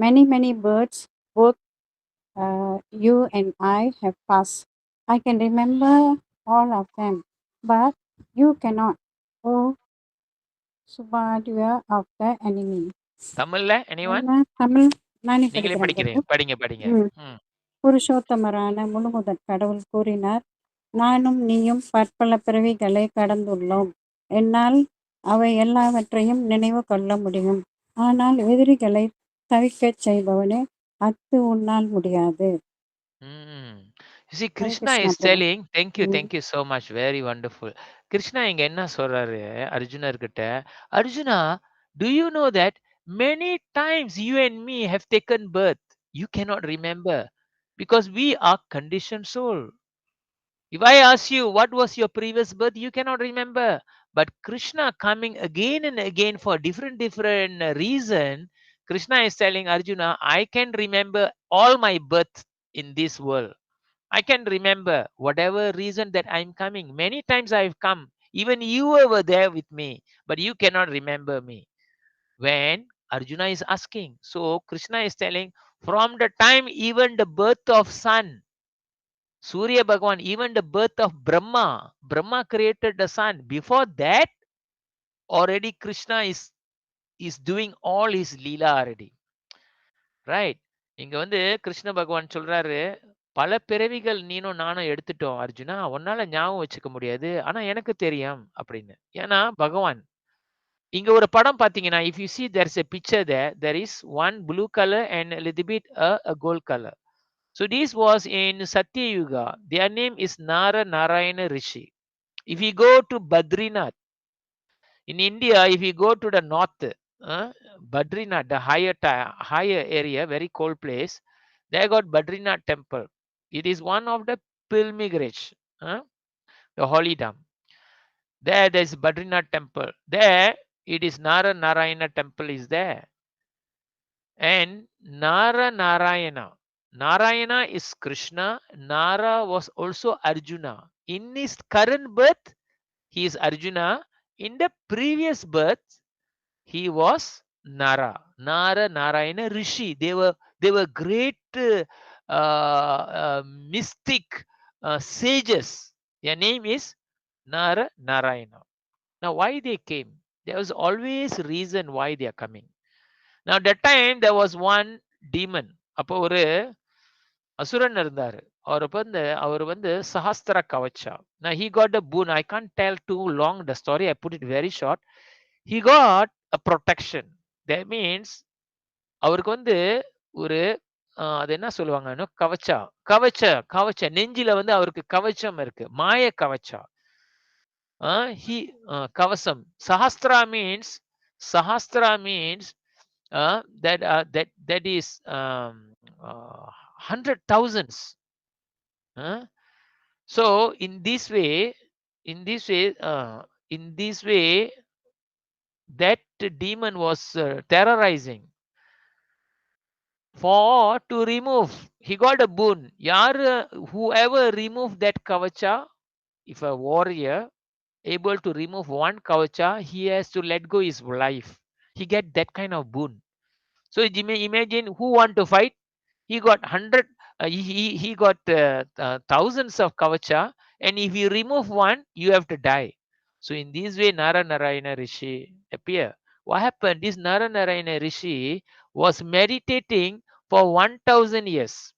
[SPEAKER 9] many births both you and I have passed. I can remember all of them, but you cannot, O Subhadya of the enemy.
[SPEAKER 1] தமிழ்ல anyone?
[SPEAKER 9] தமிழ் நானே
[SPEAKER 1] நீங்களே படிக்கிறீங்க, படிங்க.
[SPEAKER 9] புருஷோத்தமரான முழுமுதற் கடவுள் கூறினார், நானும் நீயும் பற்பல பிறவிகளை கடந்துள்ளோம். என்னால் அவை எல்லாவற்றையும் நினைவு கொள்ள முடியும். ஆனால் எதிரிகளை தவிக்கச் செய்பவனே அத்து உன்னால் முடியாது.
[SPEAKER 1] You see,
[SPEAKER 9] Hare
[SPEAKER 1] Krishna
[SPEAKER 9] Krishna
[SPEAKER 1] is
[SPEAKER 9] Prabhu.
[SPEAKER 1] telling, thank you so much, very wonderful. Krishna இங்க என்ன சொல்றாரு அர்ஜுனர் கிட்ட, Arjuna, do you know that many times you and me have taken birth, you cannot remember because we are conditioned soul. If I ask you what was your previous birth, you cannot remember. But Krishna coming again and again for different reason, Krishna is telling Arjuna, I can remember all my birth in this world. I can remember whatever reason that I'm coming. Many times I've come. Even you were there with me, but you cannot remember me. When Arjuna is asking. So Krishna is telling, from the time even the birth of sun, Surya Bhagavan, even the birth of Brahma, Brahma created the sun. Before that, already Krishna is doing all his leela already. Right? இங்க வந்து கிருஷ்ண பகவான் சொல்றாரு, பல பிறவிகள் நீனும் நானும் எடுத்துட்டோம் அர்ஜுனா, உன்னால ஞாபகம் வச்சுக்க முடியாது, ஆனா எனக்கு தெரியும் அப்படின்னு. ஏன்னா பகவான் இங்க ஒரு படம் பாத்தீங்கன்னா, if you see there's a picture there is one blue color and a little bit a gold color. So this was in Satya Yuga. Their name is Nara Narayana Rishi. If you go to Badrinath in India, if you go to the north, Badrinath, the higher area, very cold place, they got Badrinath temple. It is one of the pilgrimage, the holy dam. There's Badrinath temple. There it is Nara Narayana temple is there. And Nara Narayana. Narayana is Krishna. Nara was also Arjuna. In his current birth, he is Arjuna. In the previous birth, he was Nara. Nara Narayana Rishi. They were great mystic sages. Their name is Nara Narayana. Now, why they came? There was always reason why they are coming. Now, that time there was one demon. அப்போ ஒரு அசுரன் இருந்தாரு. அவர் வந்து சஹஸ்திர கவச்சா. Now he got a boon. I can't tell too long the story. I put it very short. He got a protection. That means அவருக்கு வந்து ஒரு அது என்ன சொல்லுவாங்க, கவச்ச நெஞ்சில வந்து அவருக்கு கவச்சம் இருக்கு, மாய கவச்சா. கவசம். Sahasra means that is 100,000s. So in this way, that demon was terrorizing. For to remove, he got a boon. Whoever removed that kavacha, if a warrior able to remove one kavacha, he has to let go his life. He get that kind of boon. So imagine who want to fight. He got 100. He got thousands of kavacha, and if you remove one, you have to die. So in this way, Nara Narayana Rishi appear. What happened? This Nara Narayana Rishi was meditating for 1,000 years.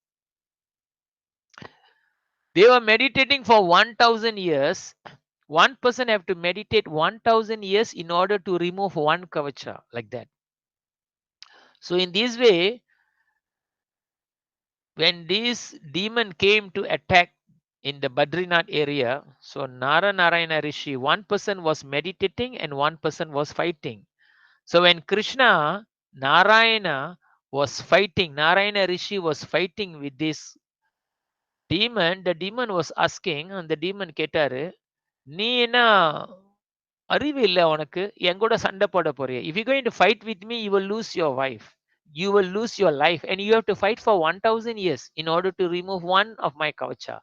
[SPEAKER 1] They were meditating for 1,000 years. One person have to meditate 1,000 years in order to remove one kavacha, like that. So in this way, when this demon came to attack in the Badrinath area, so Nara Narayana Rishi, one person was meditating and one person was fighting. So when Krishna, Narayana was fighting, Narayana Rishi was fighting with this demon, the demon was asking, and the demon கேட்டாரு, நீ என்ன அறிவு இல்லை உனக்கு, என் கூட சண்டை போட போறிய? If you're going to fight with me, you will lose your wife. You will lose your life, and you have to fight for 1,000 years in order to remove one of my kavacha.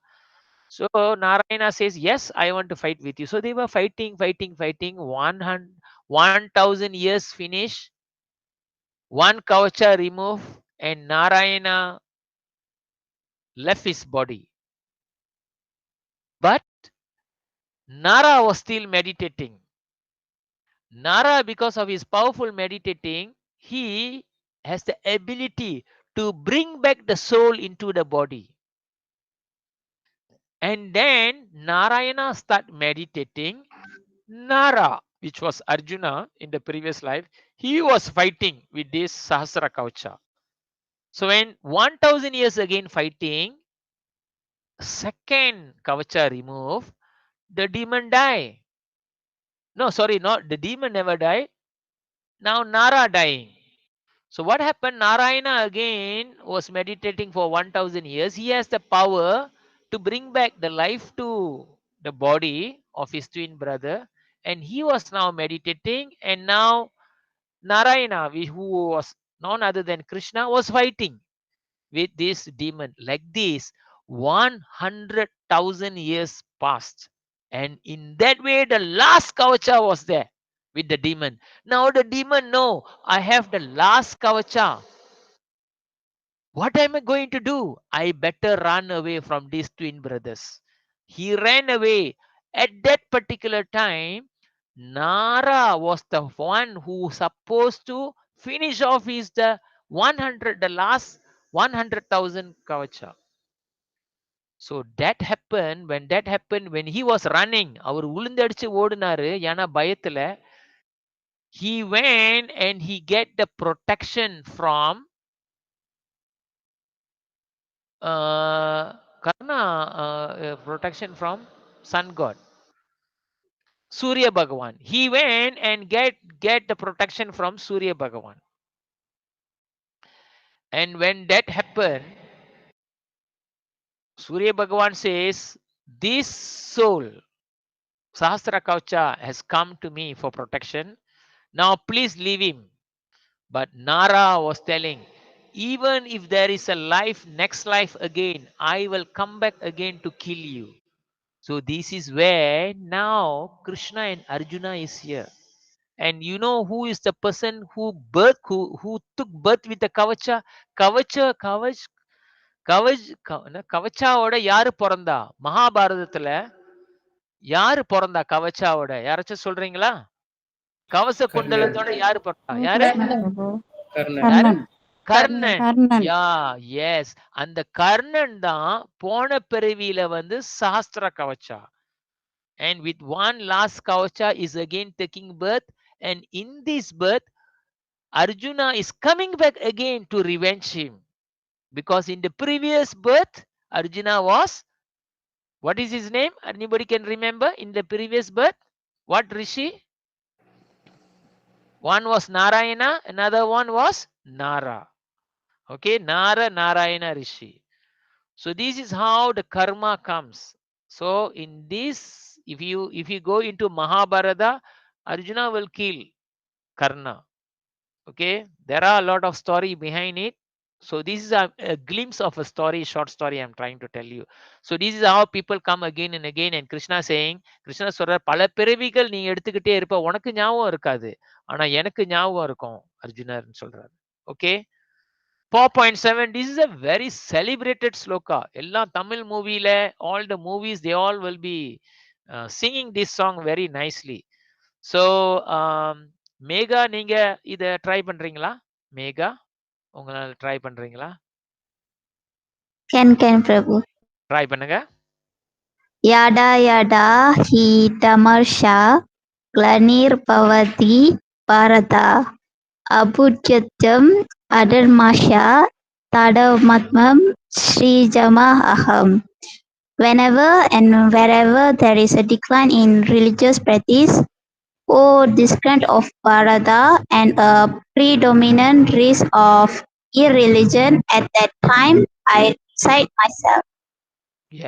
[SPEAKER 1] So Narayana says, yes, I want to fight with you. So they were fighting. 1,000 years finish, one kavacha remove, and Narayana left his body. But Nara was still meditating. Nara, because of his powerful meditating, he has the ability to bring back the soul into the body. And then Narayana start meditating. Nara, which was Arjuna in the previous life, he was fighting with this Sahasra Kavacha. So when 1000 years again fighting, second kavacha remove, the demon die. No, sorry, not the demon never died. Now Nara dying. So what happened? Narayana again was meditating for 1000 years. He has the power to bring back the life to the body of his twin brother. And he was now meditating. And now Narayana, who was none other than Krishna, was fighting with this demon. Like this, 100,000 years passed. And in that way, the last kavacha was there with the demon. Now the demon, no, I have the last kavacha. What am I going to do? I better run away from these twin brothers. He ran away. At that particular time, Nara was the one who supposed to finish off his the last 100,000 kavacha. So that happened. When he was running, அவர் உளுந்தடிச்சு ஓடினாரு ஏன்னா பயத்துல. He went and he get the protection from Karna, protection from sun god Surya Bhagavan. He went and get the protection from Surya Bhagavan. And when that happened, Surya Bhagavan says, this soul, Sahasra Kaucha, has come to me for protection. Now please leave him. But Nara was telling, even if there is a life, next life again, I will come back again to kill you. So this is where now Krishna and Arjuna is here. And you know who is the person who took birth with the kavacha? கவச்சாவோட யாரு பிறந்தா? மகாபாரதத்துல யாரு பிறந்தா கவச்சாவோட? யாராச்சும் சொல்றீங்களா? கவச குண்டலத்தோட யாரு பிறந்தா? யாரு?
[SPEAKER 9] கர்ணன்.
[SPEAKER 1] கர்ணன்.
[SPEAKER 9] கர்ணன்.
[SPEAKER 1] யா, எஸ். அந்த கர்ணன் தான் போன பிறவியில வந்து சஹஸ்திர கவச்சா. And with one last kavacha is again taking birth. And in this birth, Arjuna is coming back again to revenge him. Because in the previous birth, Arjuna was, what is his name? Anybody can remember in the previous birth? What Rishi? One was Narayana, another one was Nara. Okay, Nara, Narayana, Rishi. So this is how the karma comes. So in this, if you go into Mahabharata, Arjuna will kill Karna. Okay, there are a lot of story behind it. So this is a glimpse of a story, short story I'm trying to tell you. So this is how people come again and again. And Krishna saying, Krishna சொல்ற பல பிறவிகள் நீ எடுத்துக்கிட்டே இருப்ப, உனக்கு ஞாபகம் இருக்காது, ஆனா எனக்கு ஞாபகம் இருக்கும் அர்ஜுனர்னு சொல்றாரு. Okay, 4.7, this is a very celebrated sloka. எல்லா தமிழ் மூவில, all the movies, they all will be singing this song very nicely. So Megha, நீங்க இத ட்ரை பண்றீங்களா? மேகா, உங்களால ட்ரை பண்றீங்களா?
[SPEAKER 3] Can Prabhu.
[SPEAKER 1] ட்ரை பண்ணுங்க.
[SPEAKER 3] Yada yada hi tamarsha glanir pavati bharata abhujyatam adarmasha tadamatmam srijama aham. Whenever and wherever there is a decline in religious practice, or discount of Bharata and a predominant risk of irreligion at that time, I cite myself.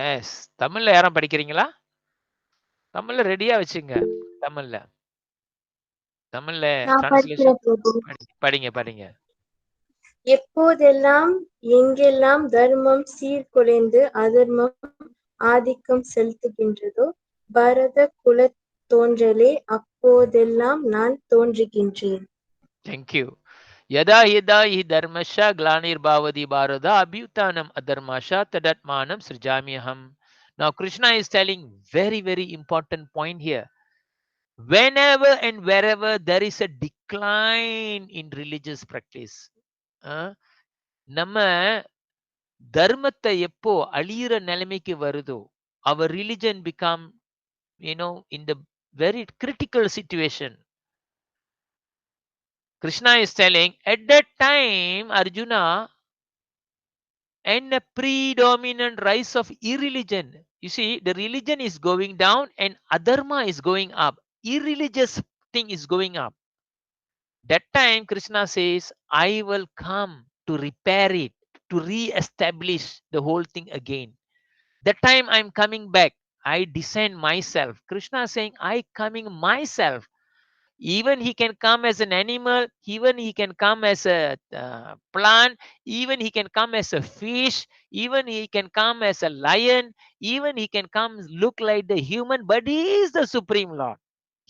[SPEAKER 1] Yes. தமிழ்ல யாரும் படிக்கிறீங்களா? தமிழ்ல ரெடியா வச்சுங்க. தமிழ்ல translation படிங்க.
[SPEAKER 10] எப்போதெல்லாம் எங்கெல்லாம் தர்மம் சீர்குலைந்து அதர்மம் ஆதிக்கம் செலுத்துகின்றதோ பரத குல தோன்றலே அப்போதெல்லாம் நான் தோன்றுகின்றேன்.
[SPEAKER 1] Thank you. Yada yada hi dharmasha glanir bhavati bharata abhyutanam adharmasha tadatmanam srijamyaham. Now Krishna is telling very, very important point here. Whenever and wherever there is a decline in religious practice, நம்ம தர்மத்தை எப்போ அழியிற நிலைமைக்கு வருதோ, our religion become, in the very critical situation. Krishna is telling, at that time, Arjuna, and a predominant rise of irreligion. You see, the religion is going down and adharma is going up. Irreligious thing is going up. That time Krishna says, I will come to repair it, to re-establish the whole thing again. That time I'm coming back. I descend myself. Krishna is saying, I coming myself. Even he can come as an animal, even he can come as a plant, even he can come as a fish, even he can come as a lion, even he can come look like the human, but he is the Supreme Lord.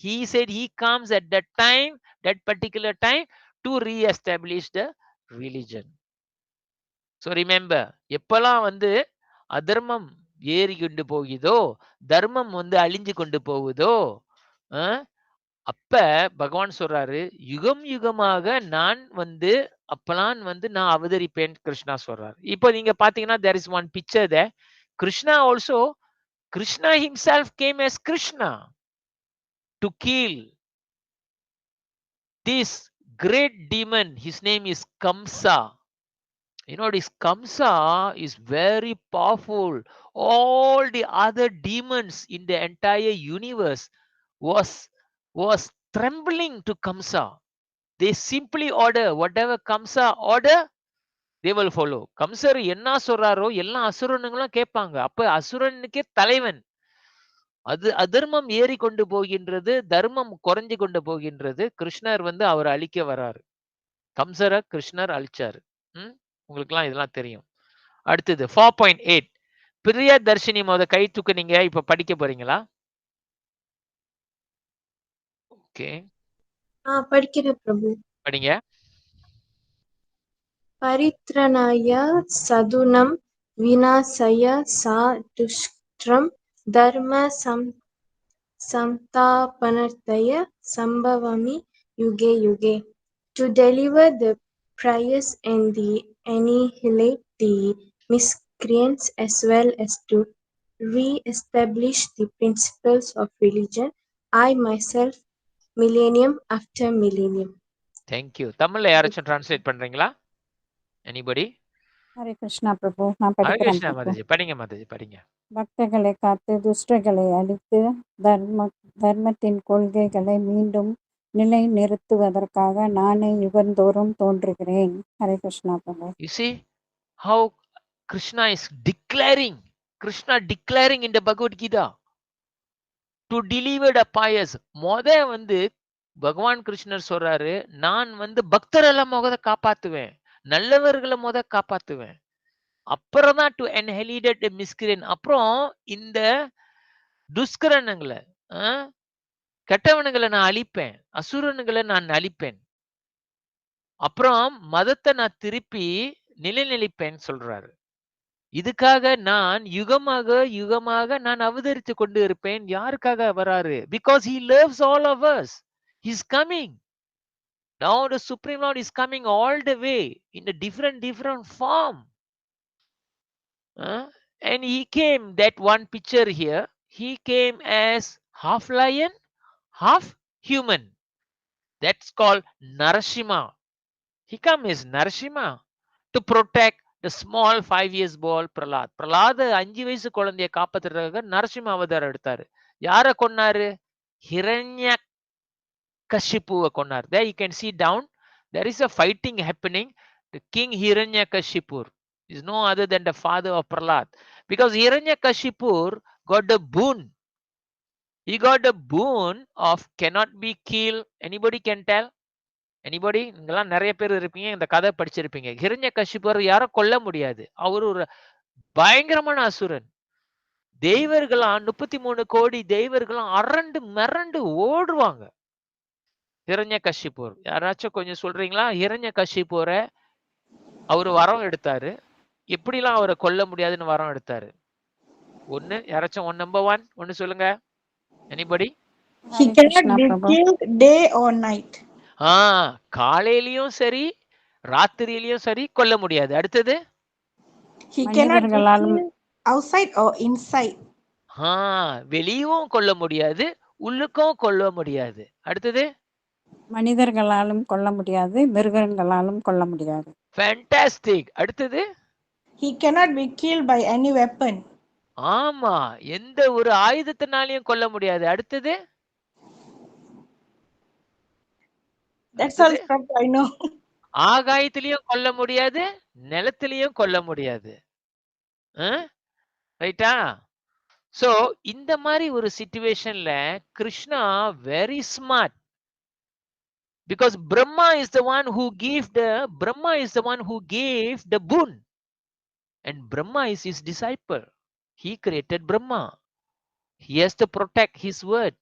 [SPEAKER 1] He said he comes at that time, that particular time, to re-establish the religion. So remember, எப்பெல்லாம் வந்து அதர்மம் ஏறி கொண்டு போகுதோ, தர்மம் வந்து அழிஞ்சு கொண்டு போகுதோ, அப்ப பகவான் சொல்றாரு, யுகம் யுகமாக நான் வந்து அப்பலாம் வந்து நான் அவதரிப்பேன் கிருஷ்ணா சொல்றாரு. இப்போ நீங்க பாத்தீங்கன்னா, there is one picture there. Krishna also, Krishna himself came as Krishna to kill this great demon. His name is Kamsa. You know, this Kamsa is very powerful. All the other demons in the entire universe was trembling to Kamsa. They simply order whatever Kamsa order, they will follow. கம்சர் என்ன சொல்றாரோ எல்லா அசுரனுங்களும் கேட்பாங்க. அப்ப அசுரனுக்கே தலைவன். அது அதர்மம் ஏறி கொண்டு போகின்றது, தர்மம் குறைஞ்சு கொண்டு போகின்றது. கிருஷ்ணர் வந்து அவர் அழிக்க வராரு. கம்சரை கிருஷ்ணர் அழிச்சாரு. உங்களுக்குலாம் இதெல்லாம் தெரியும். அடுத்தது 4.8. பிரிய தர்ஷினி மோத கை தூக்குனீங்க. இப்ப படிக்க போறீங்களா? ஓகே,
[SPEAKER 10] படிக்கிறேன் பிரபு.
[SPEAKER 1] படிங்க.
[SPEAKER 10] பரித்ரணாய சதுனம் விநாசய சாதுஷ்ட்ரம் தர்ம சம்தாபனார்த்தய சம்பவாமி யுகே யுகே. To deliver the pious and annihilate the miscreants, as well as to re-establish the principles of religion, I myself, millennium after millennium.
[SPEAKER 1] Thank you. தமிழ்ல யாராச்சும் டிரான்ஸ்லேட் பண்றீங்களா? Anybody?
[SPEAKER 9] ஹரே கிருஷ்ணா பிரபு. நான்
[SPEAKER 1] ஹரே
[SPEAKER 9] படிக்கிறேன்
[SPEAKER 1] கிருஷ்ணா
[SPEAKER 9] பிரபு.
[SPEAKER 1] மாதாஜி. படிங்க மாதாஜி, படிங்க.
[SPEAKER 9] பக்தர்களை காத்து துஷ்டர்களை அழித்து தர்மத்தின் கொள்கைகளை மீண்டும் நிலை நிறுத்துவதற்காக நானே யுகந்தோறும் தோன்றுகிறேன். ஹரே கிருஷ்ணா பிரபு.
[SPEAKER 1] You see how Krishna is declaring, Krishna declaring in the Bhagavad Gita to deliver the pious. மொத வந்து பகவான் கிருஷ்ணர் சொல்றாரு, நான் வந்து பக்தரெல்லாம் முத காப்பாத்துவேன், நல்லவர்களை முத காப்பாத்துவேன். அப்புறம் தான் டு என்ஹெலிடேட் தி மிஸ்கிரீன். அப்புறம் இந்த துஷ்கரணங்களை கெட்டவனுங்களை நான் அழிப்பேன், அசுரனுங்களை நான் அழிப்பேன், அப்புறம் மதத்தை நான் திருப்பி நிலைநிலைப்பேன் சொல்றாரு. இதுக்காக நான் யுகமாக யுகமாக நான் அவதரித்து கொண்டு இருப்பேன். யாருக்காக வராரு? Because he loves all of us. He's coming. Now the Supreme Lord is coming all the way in a different form. And he came, that one picture here, he came as half lion, half human. That's called Narasimha. He came as Narasimha to protect the small 5 years boy Prahlad. Prahlad 5 வயசு குழந்தையை காப்பாத்துறதுக்காக நரசிம்ம அவதாரம் எடுத்தாரு. யாரை கொன்னாரு? ஹிரண்யகசிபுவை கொன்னார். There you can see down, there is a fighting happening. The king Hiranyakashipu is no other than the father of Prahlad, because Hiranyakashipu got the boon. He got the boon of cannot be killed. Anybody can tell? Anybody? நீங்கெல்லாம் நிறைய பேர் இருப்பீங்க, இந்த கதை படிச்சிருப்பீங்க. ஹிரண்யகசிபர் யாரும் கொல்ல முடியாது. அவர் ஒரு பயங்கரமான அசுரன். தெய்வர்களாம் 33 கோடி தெய்வர்களாம் அரண்டு மிரண்டு ஓடுவாங்க. ஹிரண்யகசிபர் யாராச்சும் கொஞ்சம் சொல்றீங்களா? ஹிரண்யகசிபரை அவரு வரம் எடுத்தாரு. எப்படிலாம் அவரை கொல்ல முடியாதுன்னு வரம் எடுத்தாரு? ஒன்னு யாராச்சும் number 1 ஒன்னு சொல்லுங்க. Anybody?
[SPEAKER 11] He cannot be killed day or night.
[SPEAKER 1] காலையிலயும் சரி ராத்திரியிலயும் சரி கொல்ல முடியாது. அடுத்தது,
[SPEAKER 11] He cannot be killed outside or inside.
[SPEAKER 1] வெளியும் கொல்ல முடியாது, உள்ளுக்கும் கொல்ல முடியாது. அடுத்தது,
[SPEAKER 9] மனிதர்களாலும் கொல்ல முடியாது, மிருகங்களாலும் கொல்ல முடியாது.
[SPEAKER 1] ஃபேண்டாஸ்டிக். அடுத்தது,
[SPEAKER 11] He cannot be killed by any weapon.
[SPEAKER 1] ஆமா, எந்த ஒரு ஆயுதத்தினாலையும் கொல்ல முடியாது. அடுத்தது
[SPEAKER 11] That's all Prabhu I know.
[SPEAKER 1] ஆகாயத்திலையும் கொல்ல முடியாது, நிலத்திலையும் கொல்ல முடியாது. ரைட்டா? சோ இந்த மாதிரி ஒரு சிச்சுவேஷன்ல Krishna very smart. Because Brahma is the one who gave the boon, and Brahma is his disciple. He created Brahma. He has to protect his word.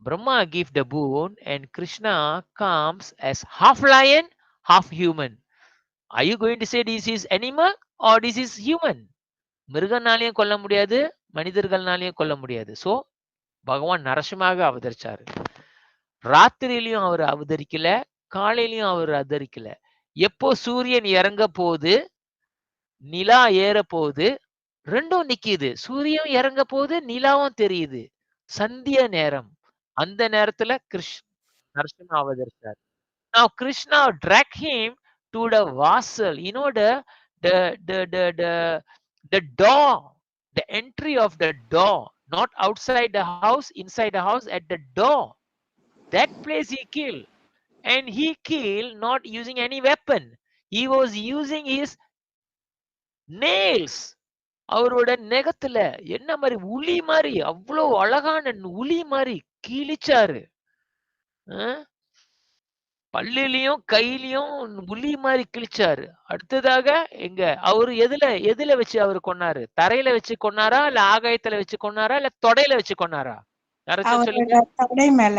[SPEAKER 1] Brahma gave the boon, and Krishna comes as half lion, half human. Are you going to say this is animal or this is human? மிருகனாலையும் கொல்ல முடியாது, மனிதர்கள்னாலையும் கொல்ல முடியாது. So பகவான் நரசிம்மாக அவதரிச்சாரு. ராத்திரியிலையும் அவர் அவதரிக்கல, காலையிலையும் அவர் அவதரிக்கல. எப்போ சூரியன் இறங்க போகுது, நிலா ஏற போகுது, ரெண்டும் நிக்குது. சூரியன் இறங்க போகுது, நிலாவும் தெரியுது. சந்திய நேரம். அந்த நேரத்துல Narasimha அவதரிச்சார். Now Krishna drag him to the vassal. You know the door, the entry of the door, not outside the house, inside the house, at the door. That place he killed. And he killed not using any weapon. He was using his nails. அவரோட நெகத்துல என்ன மாதிரி உளி மாதிரி, அவ்வளவு அழகான உளி மாதிரி கிழிச்சாரு. பல்லிலையும் கையிலையும் உளி மாதிரி கிழிச்சாரு. அடுத்ததாக எங்க அவரு எதுல வச்சு அவரு கொன்னாரு? தரையில வச்சு கொன்னாரா, இல்ல ஆகாயத்துல வச்சு கொன்னாரா, இல்ல தொடையில வச்சு கொன்னாரா? யாராச்சும் சொல்லுங்க.
[SPEAKER 11] தொடை மேல.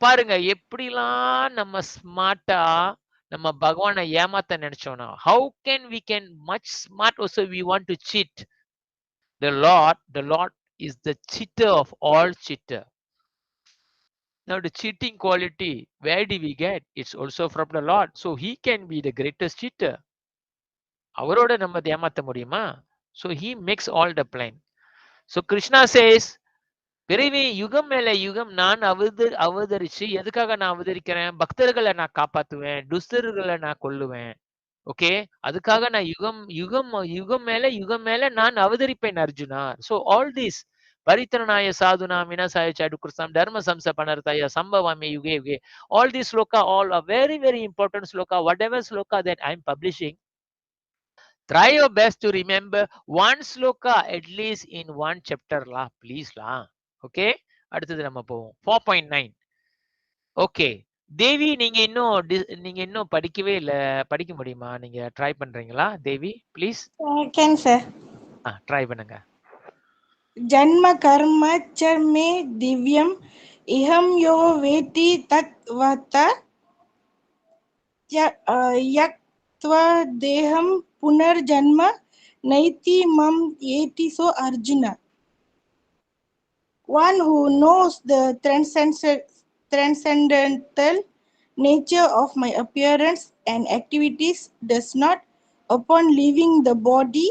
[SPEAKER 1] பாருங்க எப்படிலாம் நம்ம ஸ்மார்ட்டா நம்ம பகவானை ஏமாத்த நினைச்சோம்னா, how can we can much smart also we want to cheat the Lord is the cheater of all cheater. Now the cheating quality, where do we get? It's also from the Lord. So he can be the greatest cheater. அவரோட நம்ம ஏமாத்த முடியுமா? So he makes all the plan. So Krishna says, பிறவி யுகம் மேல யுகம் நான் அவதரிச்சு எதுக்காக நான் அவதரிக்கிறேன்? பக்தர்களை நான் காப்பாத்துவேன், துஷ்டர்களை நான் கொல்லுவேன். ஓகே, அதுக்காக நான் யுகம் மேல நான் அவதரிப்பேன் அர்ஜுனா. சோ ஆல் திஸ் பரித்ரணாய சாதுனா விநாசாய சாடுக்ருஷ்ணம் தர்ம சம்ச பனர்த்தாய சம்பவாமி யுகே யுகே. All these sloka all are very very important sloka. Whatever sloka that I am publishing, try your best to remember one sloka at least in one chapter la, please la. Okay, அடுத்தது நம்ம போவோம் 4.9. Okay தேவி, நீங்க இன்னும் படிக்கவே இல்ல, படிக்க முடியுமா? நீங்க ட்ரை பண்றீங்களா தேவி? ப்ளீஸ்.
[SPEAKER 11] Can sir.
[SPEAKER 1] ட்ரை பண்ணுங்க.
[SPEAKER 11] जन्म कर्म च मे दिव्यम इहम यो वेति तत्वत यक्त्वा देहम पुनर्जन्म नैति मम येति सो Arjun. One who knows the transcendental nature of my appearance and activities does not, upon leaving the body,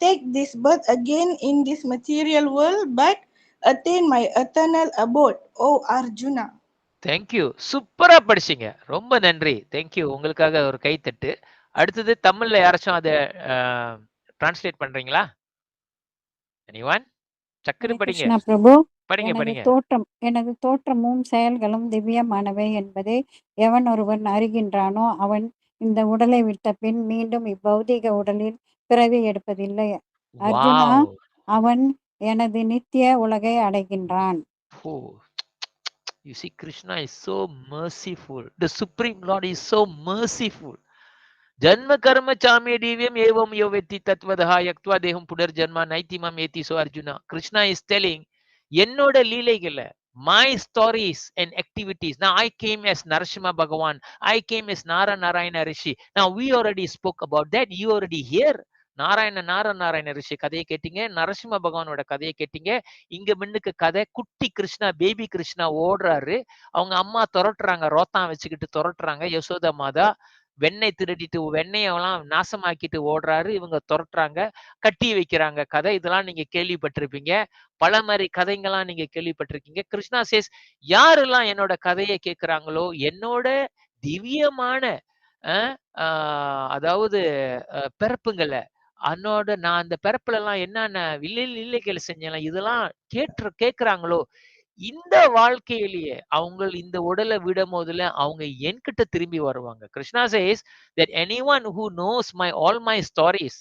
[SPEAKER 11] take this birth again in this material world, but attain my eternal abode, O Arjuna.
[SPEAKER 1] Thank you. சூப்பரா படிச்சீங்க, ரொம்ப நன்றி. Thank you. உங்களுக்காக ஒரு கைத்தட்டு. அடுத்தது தமிழ்ல யாராச்சும் அதை டிரான்ஸ்லேட் பண்றீங்களா? anyone? சக்கர படிங்க.
[SPEAKER 9] கிருஷ்ணா பிரபு,
[SPEAKER 1] படிங்க.
[SPEAKER 9] எனது தோற்றமும் செயல்களும் திவ்யமானவை என்பதை எவன் ஒருவன் அறிகின்றானோ அவன் இந்த உடலை விட்ட பின் மீண்டும் இப்பௌதிக உடலில் பிறவி எடுப்பதில்லை. அர்ஜுனா, அவன் எனது நித்திய உலகை அடைகின்றான்.
[SPEAKER 1] You see, Krishna is so merciful. The Supreme Lord is so merciful. Janma karma chame divyam evam yovetti tatvadaha yaktva deham punarjanma naitimam eti. So Arjuna, Krishna is telling, என்னோட லீலைகள, my stories and activities. Now I came as Narasimha Bhagavan, I came as Narayana Rishi. Now we already spoke about that. You already hear Narayana ரிஷி கதையை கேட்டீங்க, நரசிம்ம பகவானோட கதையை கேட்டீங்க. இங்க முன்னுக்கு கதை, குட்டி கிருஷ்ணா, பேபி கிருஷ்ணா ஓடுறாரு. அவங்க அம்மா துரட்டுறாங்க, ரோத்தான் வச்சுக்கிட்டு துரட்டுறாங்க. யசோதா மாதா வெண்ணெய் திருடிட்டு வெண்ணெயெல்லாம் நாசமாக்கிட்டு ஓடுறாரு. இவங்க துரத்துறாங்க, கட்டி வைக்கிறாங்க கதை. இதெல்லாம் நீங்க கேள்விப்பட்டிருப்பீங்க. பல மாதிரி கதைங்கள்லாம் நீங்க கேள்விப்பட்டிருக்கீங்க. கிருஷ்ணா சேஸ், யாரெல்லாம் என்னோட கதையை கேட்கிறாங்களோ, என்னோட திவ்யமான அதாவது பிறப்புங்கள, நான் அந்த பிறப்புல எல்லாம் என்னென்ன இல்லைகள் செஞ்சேன் இதெல்லாம் கேட்கிறாங்களோ, இந்த வாழ்க்கையிலேயே அவங்க இந்த உடலை விடும் போதுல அவங்க என்கிட்ட திரும்பி வருவாங்க. Krishna says that anyone who knows all my stories,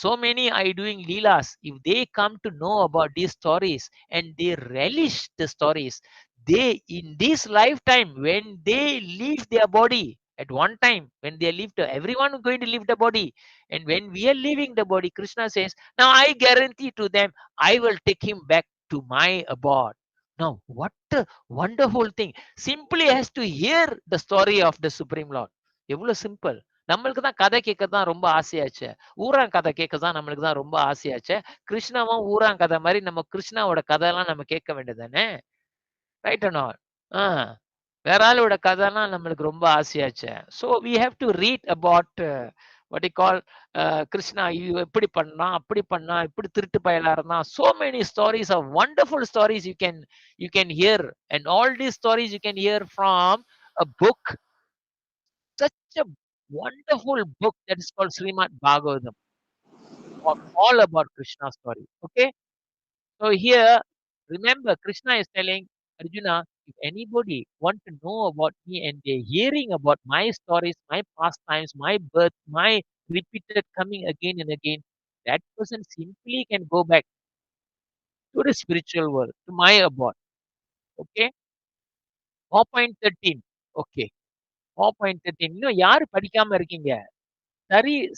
[SPEAKER 1] so many I doing leelas, if they come to know about these stories and they relish the stories, they in this lifetime when they leave their body, at one time when they leave, everyone is going to leave the body, and when we are leaving the body, Krishna says, now I guarantee to them, I will take him back to my abode. Now what a wonderful thing, simply has to hear the story of the Supreme Lord. எவ்வளவு simple. நம்மளுக்கு தான் கதை கேட்க தான் ரொம்ப ஆசையாச்சு. ஊரான் கதை கேட்க தான் நம்மளுக்கு தான் ரொம்ப ஆசையாச்சு. கிருஷ்ணாவும் ஊரான் கதை மாதிரி நம்ம கிருஷ்ணாவோட கதையெல்லாம் நம்ம கேட்க வேண்டியதானே, ரைட் அண்ட் ஆல். வேற ஆளோட கதைலாம் நம்மளுக்கு ரொம்ப ஆசையாச்சு. So we have to read about what you call Krishna எப்படி பண்ணா, அப்படி பண்ணா, இப்படி திருட்டு பயலா இருந்தான். so many stories of wonderful stories you can hear, and all these stories you can hear from a book, such a wonderful book that is called Srimad Bhagavatam, all about Krishna story. Okay, so here remember Krishna is telling Arjuna, if anybody want to know about me and they're hearing about my stories, my pastimes, my birth, my repeated coming again and again, that person simply can go back to the spiritual world, to my abode. Okay, 4.13. Okay, 4.13. இன்னும் யாரு படிக்காம இருக்கீங்க?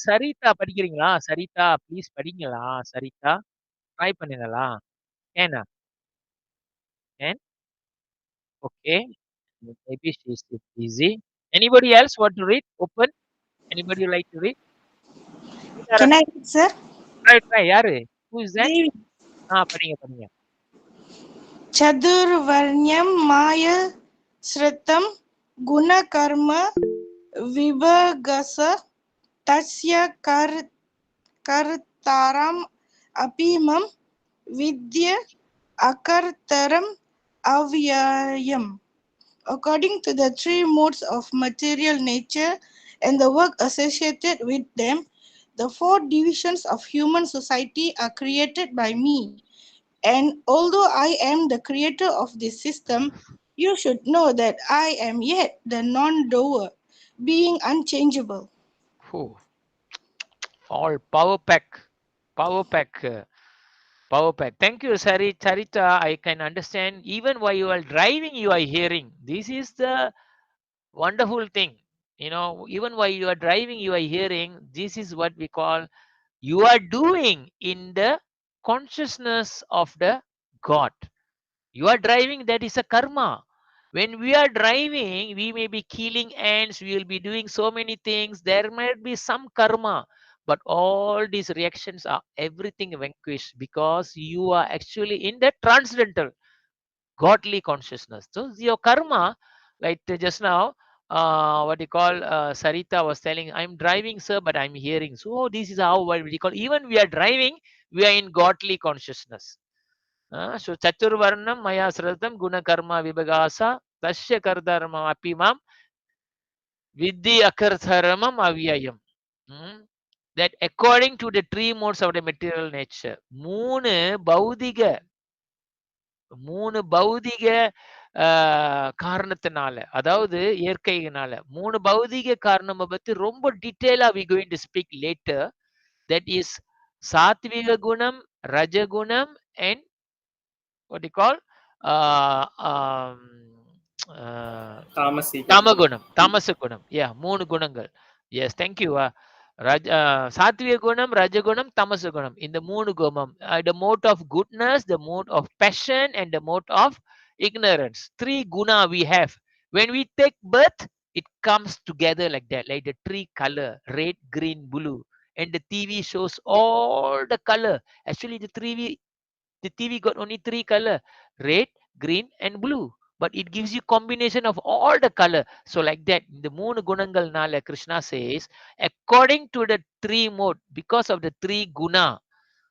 [SPEAKER 1] சரிதா படிக்கிறீங்களா? சரிதா please படிங்களா? Saritha try பண்ணுங்களா? ஏனா? And okay, maybe she's busy. Anybody else want to read? Open. Anybody like to read?
[SPEAKER 11] Can I read, sir?
[SPEAKER 1] Try. Yaru? Who is that?
[SPEAKER 11] Devi.
[SPEAKER 1] Padinga.
[SPEAKER 11] Chadurvarnyam Maya Sritam Guna Karma Vibhagasa Tasya Kartaram Apimam Vidya Akartaram Avyayam. According to the three modes of material nature and the work associated with them, the four divisions of human society are created by me. And although I am the creator of this system, you should know that I am yet the non-doer, being unchangeable.
[SPEAKER 1] Oh. All power pack. Thank you, Charita. I can understand. Even while you are driving, you are hearing. This is the wonderful thing. You know, even while you are driving, you are hearing. This is what we call you are doing in the consciousness of the God. You are driving, that is a karma. When we are driving, we may be killing ants, we will be doing so many things. There might be some karma, but all these reactions are everything vanquished because you are actually in the transcendental godly consciousness. So your karma, like just now, what you call Sarita was telling, I'm driving, sir, but I'm hearing. So this is how what we call, even we are driving, we are in godly consciousness. So Chaturvarnam Maya Sratam Guna Karma Vibhagasa Tasya Kardarma Apimam Vidhi Akartharamam Avyayam. That according to the three modes of the material nature, மூணு பௌதிக காரணத்தினால, அதாவது இயற்கையினால, மூணு பௌதிக காரணம் பத்தி ரொம்ப டீடைலா we going to speak later. That is சாத்விக குணம், ரஜகுணம், and what you call தாமச குணம். Yeah, மூணு குணங்கள். Yes, thank you. சாத்விக குணம், ரஜகுணம், தமச குணம். இந்த மூணு குணம், the mode of goodness, the mode of passion, and the mode of ignorance. Three guna we have. When we take birth, it comes together like that, like the tree color, red, green, blue. And the TV shows all the color. Actually, the TV got only three color, red, green, and blue. but it gives you combination of all the color. So like that, the moon gunangal nala Krishna says, according to the three mode, because of the three guna,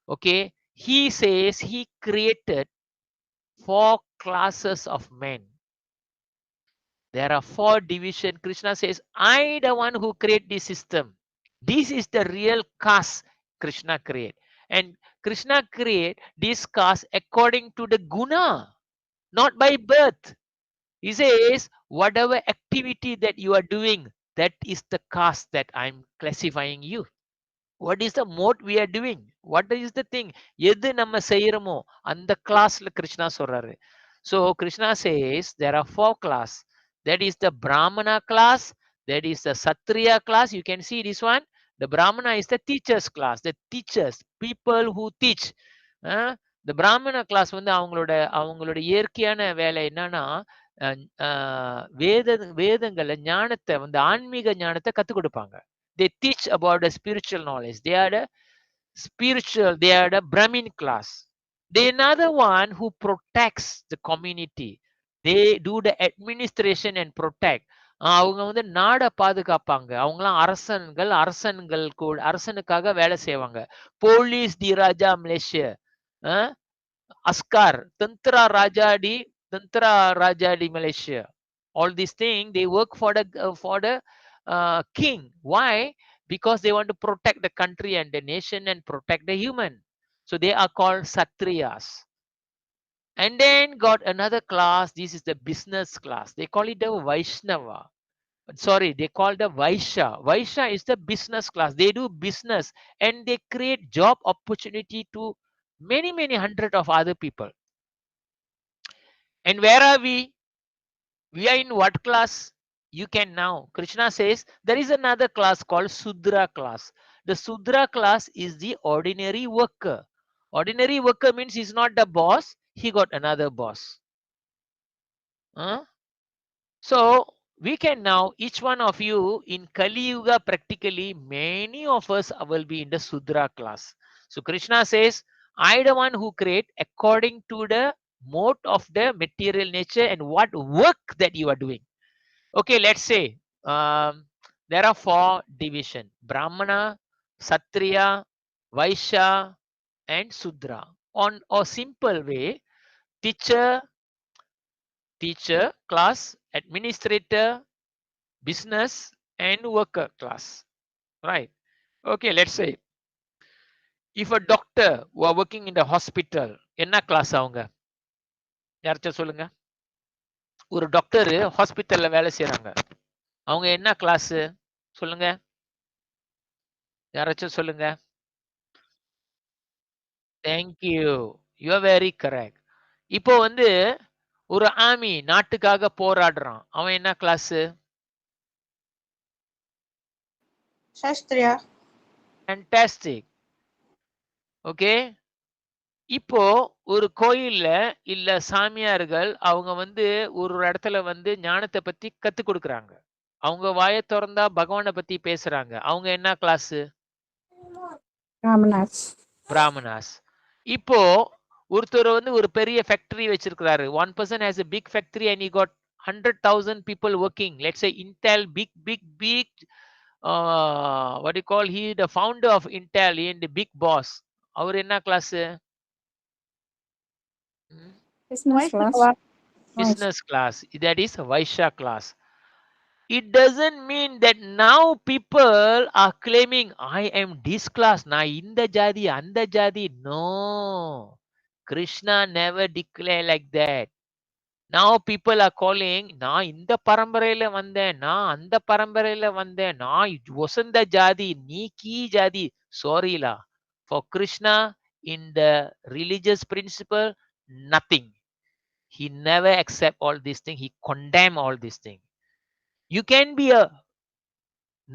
[SPEAKER 1] okay, he says he created 4 classes of men. There are 4 division. Krishna says, I the one who create this system. This is the real caste Krishna create. And Krishna create this caste according to the guna, not by birth. He says, whatever activity that you are doing, that is the caste that I'm classifying you. What is the mode we are doing? What is the thing? எது நம்ம செய்யறோமோ அந்த கிளாஸ்ல கிருஷ்ணா சொல்றாரு. So Krishna says there are 4 class. That is the Brahmana class. That is the Satriya class. You can see this one. The Brahmana is the teachers class. The teachers, people who teach. The Brahmana class வந்து அவங்களோட இயற்கையான வேலை என்னன்னா வேதங்களை ஞானத்தை வந்து ஆன்மீக ஞானத்தை கத்துக் கொடுப்பாங்க. They teach about the spiritual knowledge. They are the spiritual, they are the Brahmin class. They another one who protects the community. They do the administration and protect. அவங்க வந்து நாடை பாதுகாப்பாங்க. அவங்களாம் அரசனுக்காக வேலை செய்வாங்க. போலீஸ் தி ராஜா மலேசியா, அஸ்கார், தந்திரா ராஜாடி Malaysia. All these things they work for the king. Why? Because they want to protect the country and the nation and protect the human. So they are called Satriyas. And then got another class. This is the business class. They call it the Vaishnava. Sorry, they call the Vaishya. Vaishya is the business class. They do business and they create job opportunity to many hundred of other people. And where are we? We are in what class? You can now. Krishna says there is another class called Sudra class. The Sudra class is the ordinary worker. Ordinary worker means he's not the boss. He got another boss. So we can now, each one of you in Kali Yuga, practically many of us will be in the Sudra class. So Krishna says, I the one who create according to the mode of the material nature and what work that you are doing. Okay, let's say there are 4 division: Brahmana, Satriya, Vaishya and Sudra. On a simple way, teacher class, administrator, business and worker class, right? Okay, let's say if a doctor who are working in the hospital, என்ன class அவங்க? யாராச்சும் சொல்லுங்க. ஒரு doctor ஹாஸ்பிட்டல்ல வேலை செய்றாங்க, அவங்க என்ன கிளாஸ் சொல்லுங்க? யாராச்சும் சொல்லுங்க. Thank you. You are very correct. இப்போ வந்து ஒரு ஆர்மி நாட்டுக்காக போராடுறான், அவன் என்ன கிளாஸ்?
[SPEAKER 11] Shastriya.
[SPEAKER 1] Fantastic. Okay. இப்போ ஒரு கோயில்ல இல்ல சாமியார்கள் அவங்க வந்து ஒரு இடத்துல வந்து ஞானத்தை பத்தி கத்து கொடுக்கறாங்க. அவங்க வாயை திறந்தா பகவானை பத்தி பேசுறாங்க. அவங்க என்ன கிளாஸ்? பிராமணாஸ். இப்போ ஒருத்தர் வந்து ஒரு பெரிய ஃபேக்டரி வச்சிருக்காரு. One person has a big factory and he got 100,000 people working. Let's say Intel, big what do you call, he the founder of Intel and the big boss. அவர் என்ன class? Business class. That is Vaishya class. It doesn't mean that now people are claiming I am this class, na inda jadi anda jadi. No, Krishna never declare like that. Now people are calling na inda paramparayila vanden, na anda paramparayila vanden, na wasanda jadi, nee ki jadi. Sorry la, for Krishna in the religious principle, nothing. He never accept all these things. He condemn all these things. You can be a,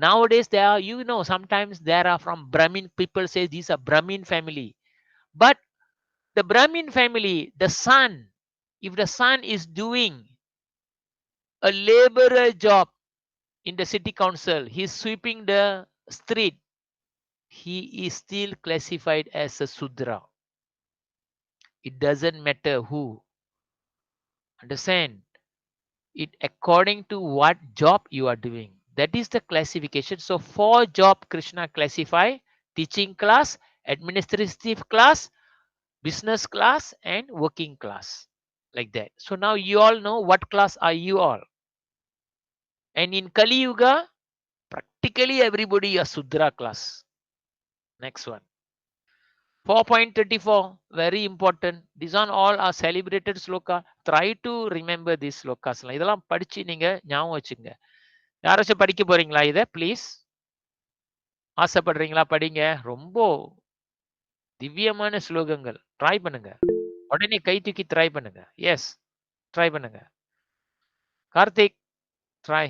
[SPEAKER 1] nowadays there are, you know, sometimes there are from Brahmin, people say these are Brahmin family. But the Brahmin family, the son, if the son is doing a laborer job in the city council, he's sweeping the street, he is still classified as a Sudra. It doesn't matter who. Understand? it according to what job you are doing. That is the classification. So 4 job Krishna classify: teaching class, administrative class, business class, and working class, like that. So now you all know what class are you all. And in Kali Yuga, practically everybody is Sudra class. Next one. 4.34, very important. These are all are celebrated sloka. Try to remember these slokas. இதெல்லாம் படிச்சு நீங்க ஞாபகம் வச்சுங்க. யாராச்சும் படிக்க போறீங்களா இதை please? ஆசைப்படுறீங்களா? படிங்க. ரொம்ப திவ்யமான ஸ்லோகங்கள். ட்ரை பண்ணுங்க. உடனே கை தூக்கி ட்ரை பண்ணுங்க. எஸ், ட்ரை பண்ணுங்க. கார்த்திக், ட்ரை.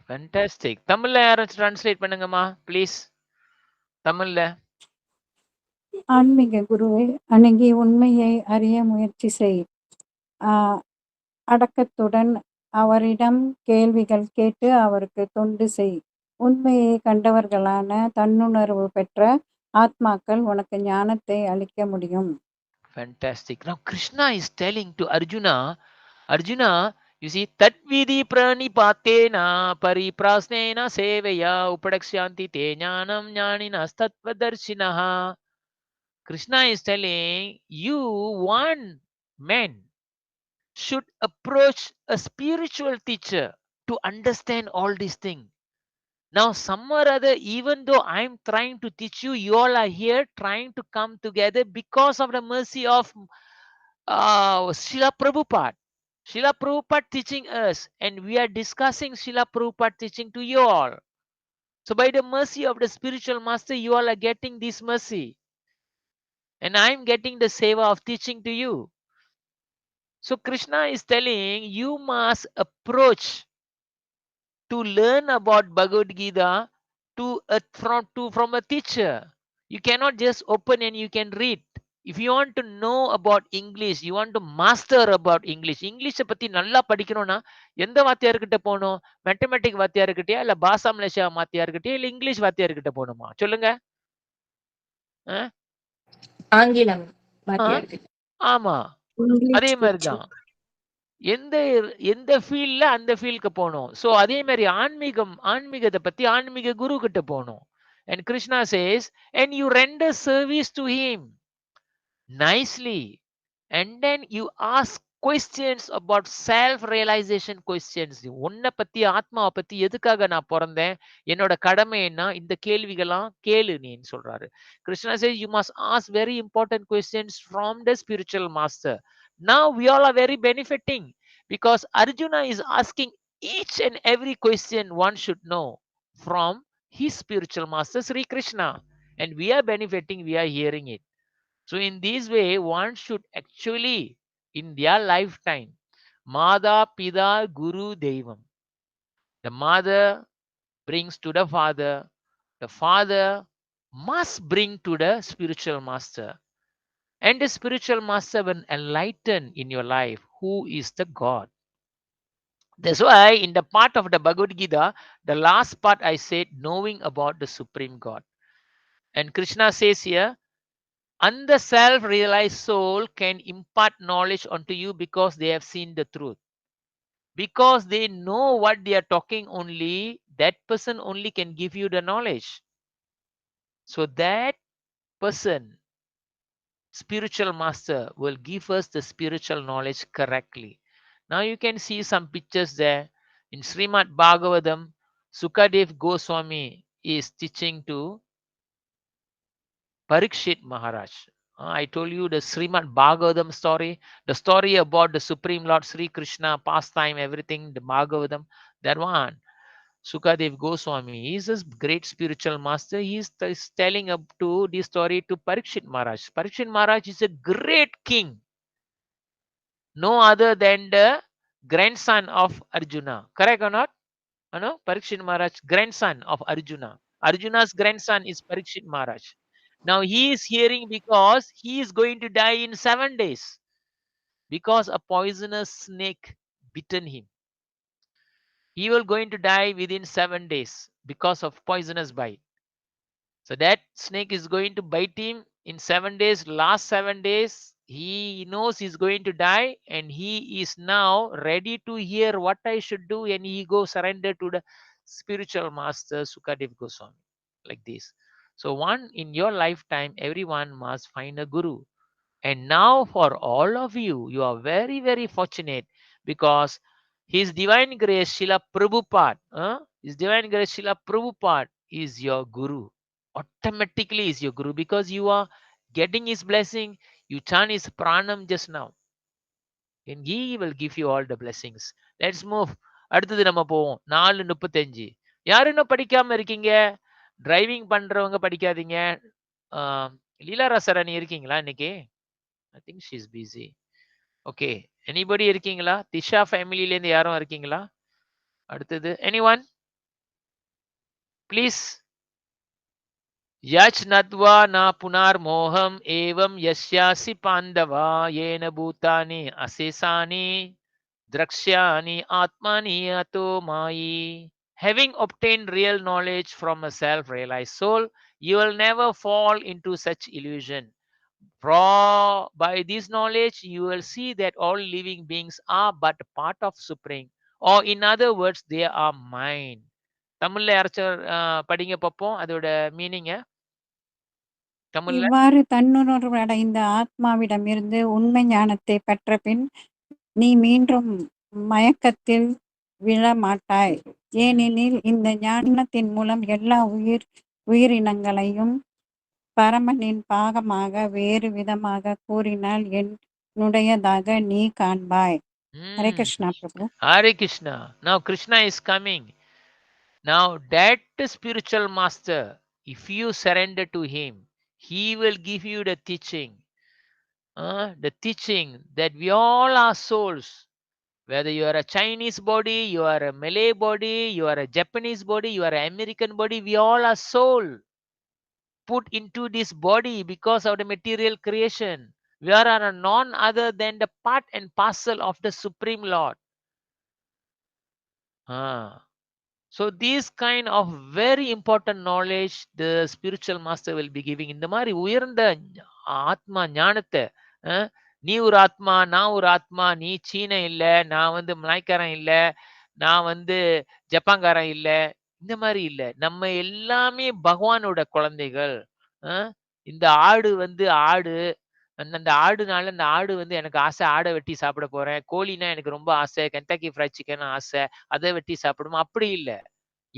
[SPEAKER 1] ஃபேண்டாஸ்டிக். தமிழ்ல யாராச்சும் ட்ரான்ஸ்லேட் பண்ணுங்கம்மா ப்ளீஸ். தமிழ்ல.
[SPEAKER 9] ஆன்மீக குருவை அணுகி உண்மையை அறிய முயற்சி செய். அடக்கத்துடன் அவரிடம் கேள்விகள் கேட்டு அவருக்கு தொண்டு செய். உண்மையை கண்டவர்களான தன்னுணர்வு பெற்ற ஆத்மாக்கள் உனக்கு ஞானத்தை அளிக்க முடியும்.
[SPEAKER 1] Fantastic. Now Krishna is telling to Arjuna, Arjuna, you see, Tatvidi pranipatena pariprasnena sevaya upadaksyanti te jnanam jnaninas tattvadarshinaha. Krishna is telling you, one man should approach a spiritual teacher to understand all these things. Now, some or other, even though I'm trying to teach you, you all are here trying to come together because of the mercy of Srila Prabhupada. Srila Prabhupada teaching us, and we are discussing Srila Prabhupada teaching to you all. So by the mercy of the spiritual master, you all are getting this mercy. And I'm getting the seva of teaching to you. So Krishna is telling you must approach to learn about Bhagavad Gita from a teacher. You cannot just open and you can read. If you want to know about English, you want to master about English. English பத்தி நல்லா படிக்கணும்னா எந்த வாத்தியார்கிட்ட போகணும்? Mathematic வாத்தியார்கிட்டயா இல்ல பாஷா Malaysia வாத்தியார்கிட்டயா இல்ல English வாத்தியார்கிட்ட போகணுமா? சொல்லுங்க.
[SPEAKER 5] ஆங்கிலம் வாத்தியார்கிட்ட.
[SPEAKER 1] ஆமா, அதே மாதிரிதான். எந்த எந்த ஃபீல்ட்ல அந்த ஃபீல்டுக்கு போகணும். ஸோ அதே மாதிரி ஆன்மீகத்தை பத்தி ஆன்மீக குரு கிட்ட போகணும். And Krishna says, and you render service to him nicely, and then you ask questions about self-realization questions. உன்னை பத்தி ஆத்மாவை பத்தி எதுக்காக நான் பிறந்தேன், என்னோட கடமை என்ன, இந்த கேள்விகள்லாம் கேளு நீன்னு சொல்றாரு. Krishna says you must ask very important questions from the spiritual master. Now we all are very benefiting because Arjuna is asking each and every question one should know from his spiritual master Sri Krishna, and we are benefiting, we are hearing it. So in this way one should actually in their lifetime Mada Pida Guru Devam, the mother brings to the father must bring to the spiritual master, and the spiritual master will enlighten in your life who is the God. That's why in the part of the Bhagavad Gita, the last part I said knowing about the Supreme God. And Krishna says here, and the self-realized soul can impart knowledge unto you because they have seen the truth. Because they know what they are talking only, that person only can give you the knowledge. So that person, spiritual master, will give us the spiritual knowledge correctly. Now you can see some pictures there. In Srimad Bhagavatam, Sukadev Goswami is teaching to Parikshit Maharaj. I told you the Srimad Bhagavatam story, the story about the Supreme Lord Sri Krishna, pastime, everything, the Bhagavatam, that one. Sukadev Goswami is a great spiritual master. He is telling up to this story to Parikshit Maharaj. Parikshit Maharaj is a great king. No other than the grandson of Arjuna. Correct or not? No? Parikshit Maharaj, grandson of Arjuna. Arjuna's grandson is Parikshit Maharaj. Now he is hearing because he is going to die in 7 days because a poisonous snake bitten him. He will going to die within 7 days because of poisonous bite. So that snake is going to bite him in 7 days. Last 7 days, he knows he's going to die, and he is now ready to hear what I should do, and he go surrender to the spiritual master Sukadev Goswami, like this. So one in your lifetime, everyone must find a guru. And now for all of you, you are very, very fortunate because His Divine Grace Srila Prabhupada, His Divine Grace Srila Prabhupada is your guru. Automatically is your guru because you are getting his blessing. You chant his pranam just now, and he will give you all the blessings. Let's move. அடுத்தது நம்ம போவோம் 4:35. யாரு இன்னும் படிக்காம இருக்கீங்க? Driving பண்றவங்க படிக்காதீங்க. லீலா ரசரணி இருக்கீங்களா இன்னைக்கு? I think she's busy. Okay. Anybody இருக்கீங்களா? திஷா ஃபேமிலில இருந்து யாரும் இருக்கீங்களா? அடுத்தது anyone? Please. यच्नत्वा न पुनर्मोहम् एवं यस्यासि पाण्डवा येन भूतानि अशेषानि द्रक्ष्यानि आत्मनि अतो मायि. Having obtained real knowledge from a self-realized soul, you will never fall into such illusion. For by this knowledge, you will see that all living beings are but part of Supreme, or in other words, they are mine. தமிழ்ல யாராச்சும் படிங்க பார்ப்போம் அதோட மீனிங்க. தமிழ்ல
[SPEAKER 9] இவ்வாறு தன்னுணர்வடைந்த ஆத்மாவிடமிருந்து உண்மை ஞானத்தை பெற்ற பின் நீ மீண்டும் மயக்கத்தில் விழமாட்டாய். ஏனெனில் இந்த ஞானத்தின் மூலம் எல்லா உயிரினங்களையும் பரமனின் பாகமாக வேறு விதமாக கூறினால் என்னுடையதாக நீ காண்பாய். Hare Krishna, Prabhu.
[SPEAKER 1] Hare Krishna. Now Krishna is coming. Now that spiritual master, if you surrender to him, he will give you the teaching. The teaching that we all are souls. Whether you are a Chinese body, you are a Malay body, you are a Japanese body, you are an American body, we all are soul put into this body because of the material creation. We are none other than the part and parcel of the Supreme Lord. So this kind of very important knowledge the spiritual master will be giving. இந்த மாதிரி உயர்ந்த ஆத்மா ஞானத்தை, நீ ஒரு ஆத்மா, நான் ஒரு ஆத்மா, நீ சீன இல்ல, நான் வந்து மலாய்க்காரன் இல்ல, நான் வந்து ஜப்பான்காரன் இல்ல, இந்த மாதிரி இல்ல. நம்ம எல்லாமே பகவானோட குழந்தைகள். இந்த ஆடு வந்து ஆடு, அந்த ஆடுனால அந்த ஆடு வந்து எனக்கு ஆசை, ஆடை வெட்டி சாப்பிட போறேன். கோழினா எனக்கு ரொம்ப ஆசை, கென்டக்கி ஃப்ரைட் சிக்கன் ஆசை, அதை வெட்டி சாப்பிடுமா, அப்படி இல்லை.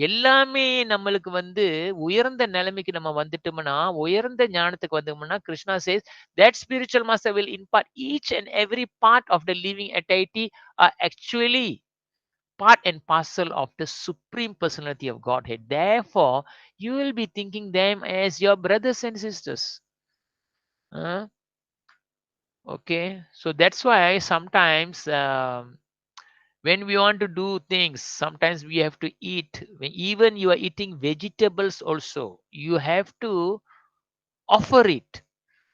[SPEAKER 1] எல்லாமே நம்மளுக்கு வந்து உயர்ந்த நிலைமைக்கு நம்ம வந்துட்டோம்னா, உயர்ந்த ஞானத்துக்கு வந்தோம்னா, Krishna says that spiritual master will impart each and every part of the living entity are actually part and parcel of the supreme personality of Godhead. Therefore, you will be thinking them as your brothers and sisters. Okay, so that's why sometimes when we want to do things, sometimes we have to eat. Even you are eating vegetables also, you have to offer it.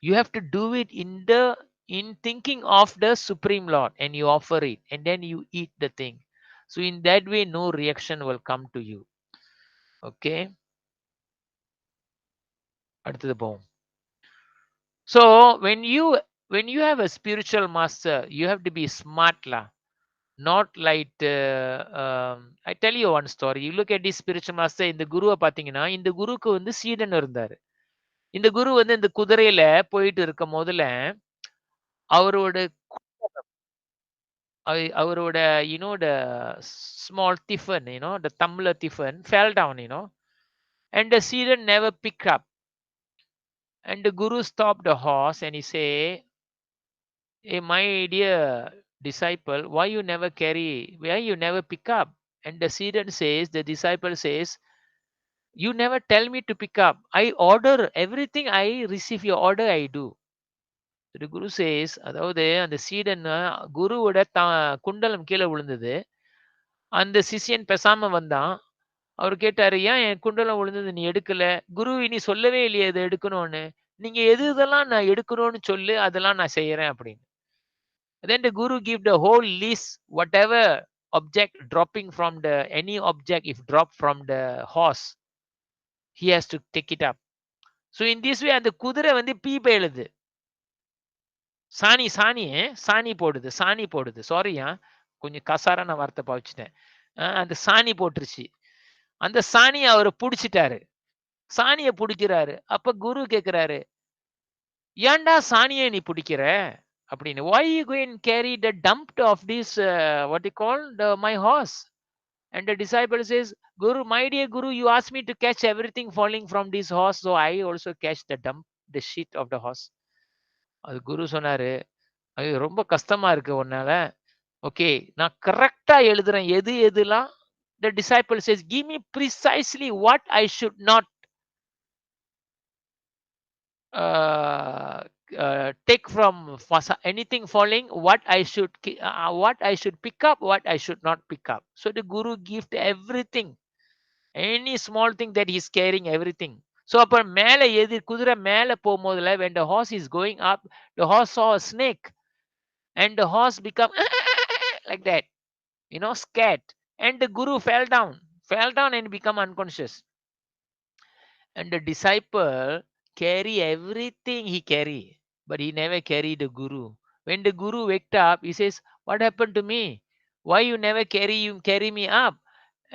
[SPEAKER 1] You have to do it in thinking of the Supreme Lord, and you offer it, and then you eat the thing. So in that way, no reaction will come to you. Okay. அடுத்தது போவோம். So when you have a spiritual master, you have to be smart lah. Not like I tell you one story. You look at this spiritual master, இந்த குருவை பார்த்தீங்கன்னா, இந்த குருக்கு வந்து சீடன் இருந்தாரு. இந்த குரு வந்து இந்த குதிரையில போயிட்டு இருக்கும் போதுல அவரோட the small tiffin, the tumbler tiffin fell down, and the sedan never picked up. And the guru stopped the horse and he say, hey, my dear disciple, why you never pick up? And the sedan says, the disciple says, you never tell me to pick up. I order everything, I receive your order, I do. So the guru says, அதாவது அந்த சீடன் குருவோட குண்டலம் கீழே விழுந்தது, அந்த சிஷியன் பேசாம வந்தான். அவரு கேட்டாரு, "ஏன் என் குண்டலம் விழுந்தது நீ எடுக்கல?" "குரு நீ சொல்லவே இல்லையே இத எடுக்கணும்னு." "நீங்க எது எதெல்லாம் நான் எடுக்கணும்னு சொல்லு, அதெல்லாம் நான் செய்யறேன்" அப்படின்னு. Then the Guru give the whole list, whatever object dropping from the any object if dropped from the horse, he has to take it up. So in this way அந்த குதிரை வந்து பீப்பை எழுது. சாணி போடுது. சாரியா, கொஞ்சம் கசாரான வார்த்தை பாவிச்சுட்டேன். அந்த சாணி போட்டுருச்சு. அந்த சாணிய அவரு புடிச்சுட்டாரு. சாணிய புடிக்கிறாரு. அப்ப குரு கேட்கிறாரு, "ஏன்டா சாணிய நீ புடிக்கிற?" அப்படின்னு. "Why you go and carry the dump of this what you call my horse?" And the disciple says, "Guru, my dear Guru, you asked me to catch everything falling from this horse, so I also catch the dump, the shit of the horse." அது குரு சொன்னாரு, "ஐயோ! ரொம்ப கஷ்டமா இருக்கு உன்னால. Okay, நான் கரெக்ட்டா எழுதுறேன். எது எதுலாம்." The disciple says, "Give me precisely what I should not uh, take from anything falling, what I should pick up, what I should not pick up." So the Guru gives everything, any small thing that he's carrying, everything. So அப்ப மேல குதிரை மேல போகும்போதுல, when the horse is going up, the horse saw a snake and the horse become like that, scared, and the Guru fell down and become unconscious. And the disciple carry everything he carry, but he never carry the Guru. When the Guru waked up, he says, "What happened to me? Why you never carry me up?"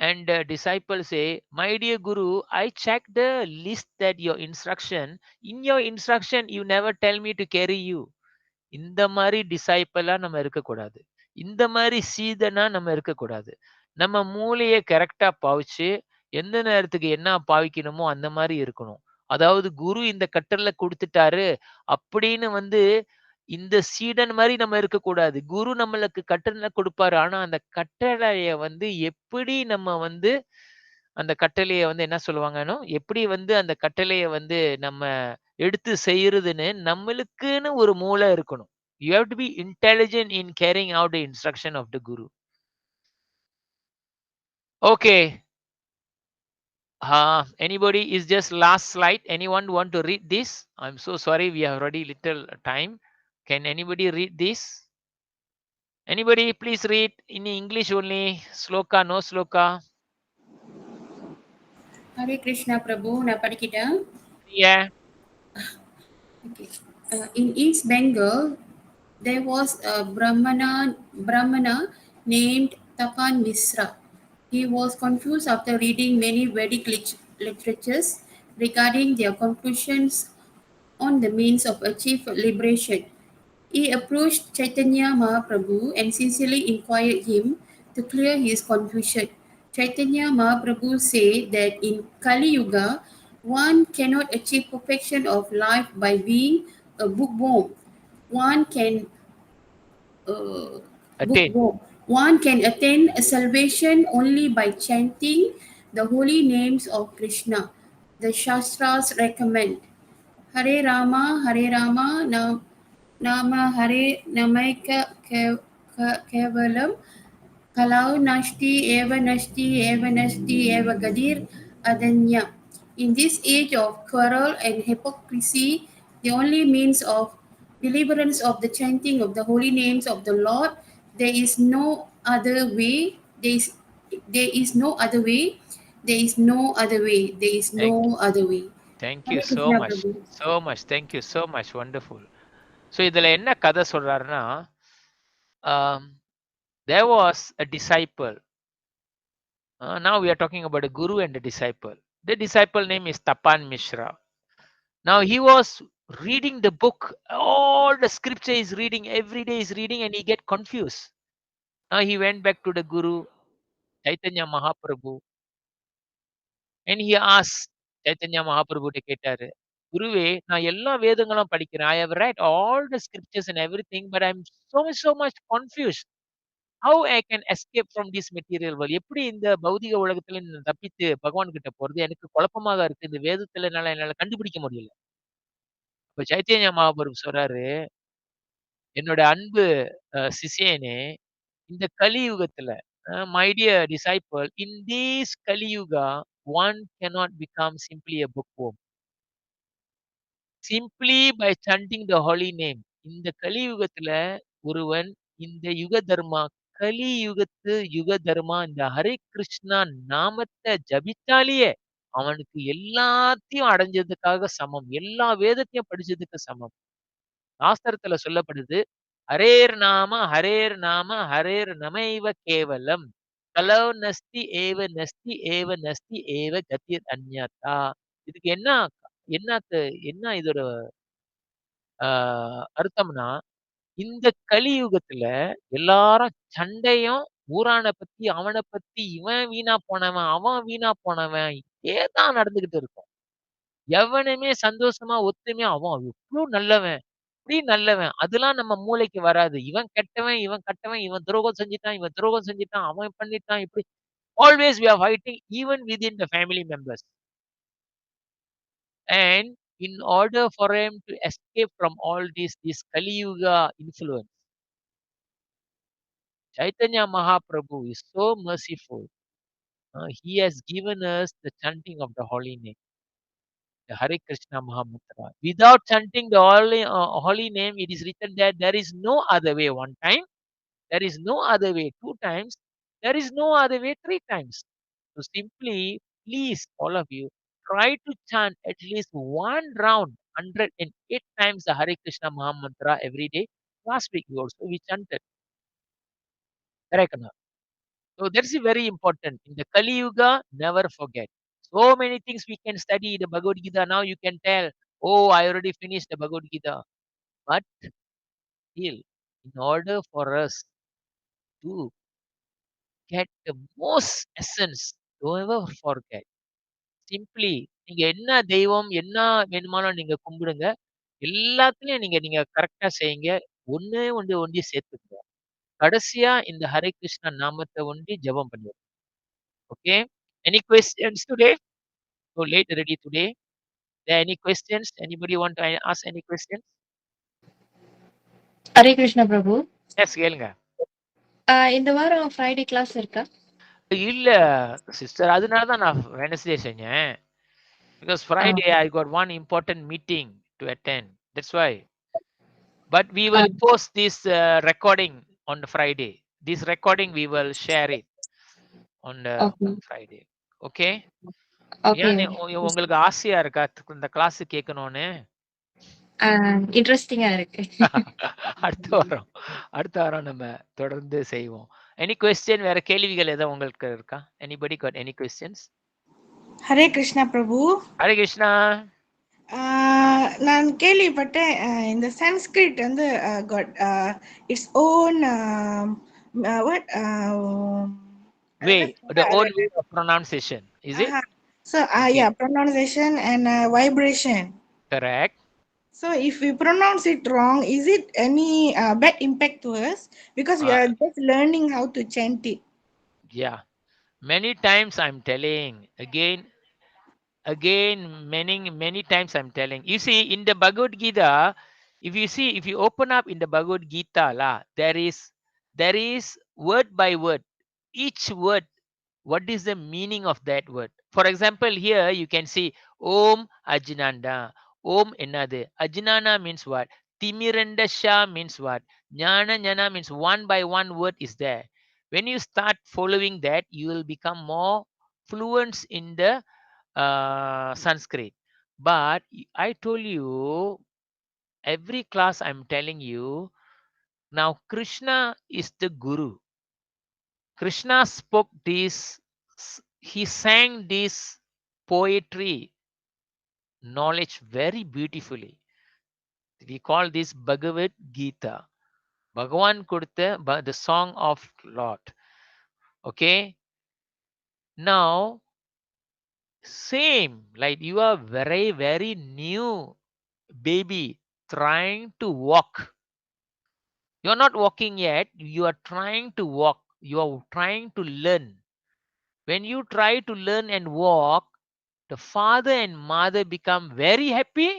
[SPEAKER 1] And the disciple say, "My dear Guru, I checked the list that your instruction, in your instruction, you never tell me to carry you." இந்த மாதிரி டிசைப்பிளா நம்ம இருக்கக்கூடாது. இந்த மாதிரி சீடனா நம்ம இருக்கக்கூடாது. நம்ம மூளைய கரெக்ட்டா பாவிச்சு, எந்த நேரத்துக்கு என்ன பாவிக்கணுமோ அந்த மாரி இருக்கணும். அதாவது குரு இந்த கட்டளை குடுத்துட்டாரு அப்படின்னு வந்து இந்த சீடன் மாரி நம்ம இருக்கக்கூடாது. குரு நம்மளுக்கு கட்டளை குடுப்பாரு. ஆனா அந்த கட்டளைய வந்து எப்படி நம்ம வந்து அந்த கட்டளைய வந்து என்ன சொல்லுவாங்கன்னு, எப்படி வந்து அந்த கட்டளைய வந்து நம்ம எடுத்து செய்றதுன்னு நம்மளுக்குன்னு ஒரு மூளை இருக்கணும். You have to be intelligent in carrying out the instruction of the Guru. Okay. Anybody is just last slide. Anyone want to read this? I'm so sorry, we have already little time. Can anybody read this? Anybody please read in English only. Sloka, no sloka.
[SPEAKER 6] Hare Krishna Prabhu, நான் படிக்கிட்டேன்.
[SPEAKER 1] Yeah.
[SPEAKER 6] Okay. In East Bengal, there was a Brahmana named Tapan Misra. He was confused after reading many Vedic literatures regarding their conclusions on the means of achieve liberation. He approached Chaitanya Mahaprabhu and sincerely inquired him to clear his confusion. Chaitanya Mahaprabhu said that in Kali Yuga, one cannot achieve perfection of life by being a bookworm. One can bookworm. One can attain a salvation only by chanting the holy names of Krishna. The Shastras recommend Hare Rama, Nama Hare Namaika Kevalam Kalau Nashti Eva Gadir Adanya. In this age of quarrel and hypocrisy, the only means of deliverance of the chanting of the holy names of the Lord, there is no other way. There is no other way. There is no other way. There is no other way.
[SPEAKER 1] Thank you so much. So much. Thank you so much. Wonderful. So இதுல என்ன கதை சொல்றாருன்னா, there was a disciple. Now we are talking about a guru and a disciple. The disciple name is Tapan Mishra. Now he was reading the book, all the scripture is reading, every day is reading, and he get confused. Now he went back to the Guru, Chaitanya Mahaprabhu, and he asked Chaitanya Mahaprabhu to கேட்டாரு, குருவே நான் எல்லா வேதங்களும் படிக்கிறேன். I have read all the scriptures and everything, but I'm so much confused. How I can escape from this material world? எப்படி இந்த பௌதிக உலகத்துல நான் தப்பித்து பகவான் கிட்ட போறது? எனக்கு குழப்பமாக இருக்கு. இந்த வேதத்துல என்னால கண்டுபிடிக்க முடியல. இப்ப சைத்தன்ய மகாபிரபு சொல்றாரு, என்னோட அன்பு சிஷ்யனே, இந்த கலியுகத்துல My dear disciple, in this Kali Yuga, one cannot become simply a bookworm. Simply by chanting the holy name. இந்த கலியுகத்துல ஒருவன் இந்த யுக தர்மா கலியுகத்து யுக தர்மா இந்த ஹரே கிருஷ்ணா நாமத்தை ஜபித்தாலேயே அவனுக்கு எல்லாத்தையும் அடைஞ்சதுக்காக சமம். எல்லா வேதத்தையும் படிச்சதுக்கு சமம். சாஸ்திரத்துல சொல்லப்படுது ஹரேர் நாம ஹரேர் நமைவ கேவலம் கலோ நஸ்தி ஏவ நஸ்தி ஏவ நஸ்தி ஏவ கதிர் அந்யதா. இதுக்கு என்ன என்ன இதோட அர்த்தம்னா, இந்த கலியுகத்துல எல்லாரும் சண்டையும், ஊரான பத்தி, அவன பத்தி, இவன் வீணா போனவன், அவன் வீணா போனவன், இதே தான் நடந்துகிட்டு இருக்கும். எவனுமே சந்தோஷமா, ஒத்துமையா, அவன் எவ்ளோ நல்லவன், இப்படி நல்லவன். அதெல்லாம் நம்ம மூளைக்கு வராது. இவன் கெட்டவன், இவன் கெட்டவன், இவன் துரோகம் செஞ்சுட்டான், இவன் துரோகம் செஞ்சுட்டான், அவன் பண்ணிட்டான், இப்படி. Always we are fighting even within the family members. And in order for him to escape from all this Kali Yuga influence, Chaitanya Mahaprabhu is so merciful. He has given us the chanting of the holy name, the Hare Krishna Mahamantra. Without chanting the holy name, it is written that there is no other way one time, there is no other way two times, there is no other way three times. So simply, please, all of you, try to chant at least one round, 108 times the Hare Krishna Mahamantra every day. Last week also we chanted. Correct or not? So that's very important. In the Kali Yuga, never forget. So many things we can study the Bhagavad Gita. Now you can tell, oh, I already finished the Bhagavad Gita. But still, in order for us to get the most essence, don't ever forget. Simply நீங்க என்ன தெய்வம், என்ன வேணுமானாலும் நீங்க கும்பிடுங்க. எல்லாத்துலயும் நீங்க நீங்க கரெக்ட்டா செய்யுங்க. ஒண்ணே ஒண்ணு ஒண்டி சேர்த்துக்கங்க. கடைசியா இந்த ஹரே கிருஷ்ணா நாமத்த ஒண்டி ஜெபம் பண்ணிருங்க. Okay. Any questions today? So late already today. There any questions? Anybody want to ask any questions?
[SPEAKER 8] Hare Krishna Prabhu.
[SPEAKER 1] Yes கேளுங்க.
[SPEAKER 8] இந்த வாரம் ஃப்ரைடே கிளாஸ் இருக்கா?
[SPEAKER 1] இல்ல சிஸ்டர். அதனால தான் நான் வெட்னஸ்டே செஞ்சேன். Because Friday I got one important meeting to attend. That's why. But we will post this recording on the Friday. This recording we will share it on the Friday. Okay? ஏன் உங்களுக்கு ஆசையா இருக்கா இந்த class கேட்கணும்னு?
[SPEAKER 8] இன்ட்ரெஸ்டிங்கா இருக்கு.
[SPEAKER 1] அடுத்த வாரம் நம்ம தொடர்ந்து செய்வோம். எனி क्वेश्चन வேற கேள்விகள் ஏதாவது உங்களுக்கு இருக்கா? Anybody got any questions?
[SPEAKER 11] Hare Krishna பிரபு.
[SPEAKER 1] ஹரே கிருஷ்ணா.
[SPEAKER 11] நான் கேள்விப்பட்டேன் இந்த சான்ஸ்கிரிட் வந்து got its own what
[SPEAKER 1] way, the own way of pronunciation, is it?
[SPEAKER 11] So yeah, pronunciation and vibration.
[SPEAKER 1] Correct.
[SPEAKER 11] So if we pronounce it wrong, is it any bad impact to us? Because we are just learning how to chant it.
[SPEAKER 1] Yeah. Many times I'm telling, again, many times I'm telling. You see, in the Bhagavad Gita, if you open up in the Bhagavad Gita, there is word by word. Each word, what is the meaning of that word? For example, here you can see Om Ajnanda. Om enadu. Ajnana means what? Timirandasha means what? Jnana means one by one word is there. When you start following that, you will become more fluent in the Sanskrit. But I told you, every class I'm telling you, now Krishna is the Guru. Krishna spoke this, he sang this poetry knowledge very beautifully. We call this Bhagavad Gita. Bhagavan kodutha the song of Lord. Okay. Now, same like you are very new baby trying to walk. You are not walking yet. You are trying to walk. You are trying to learn. When you try to learn and walk, the father and mother become very happy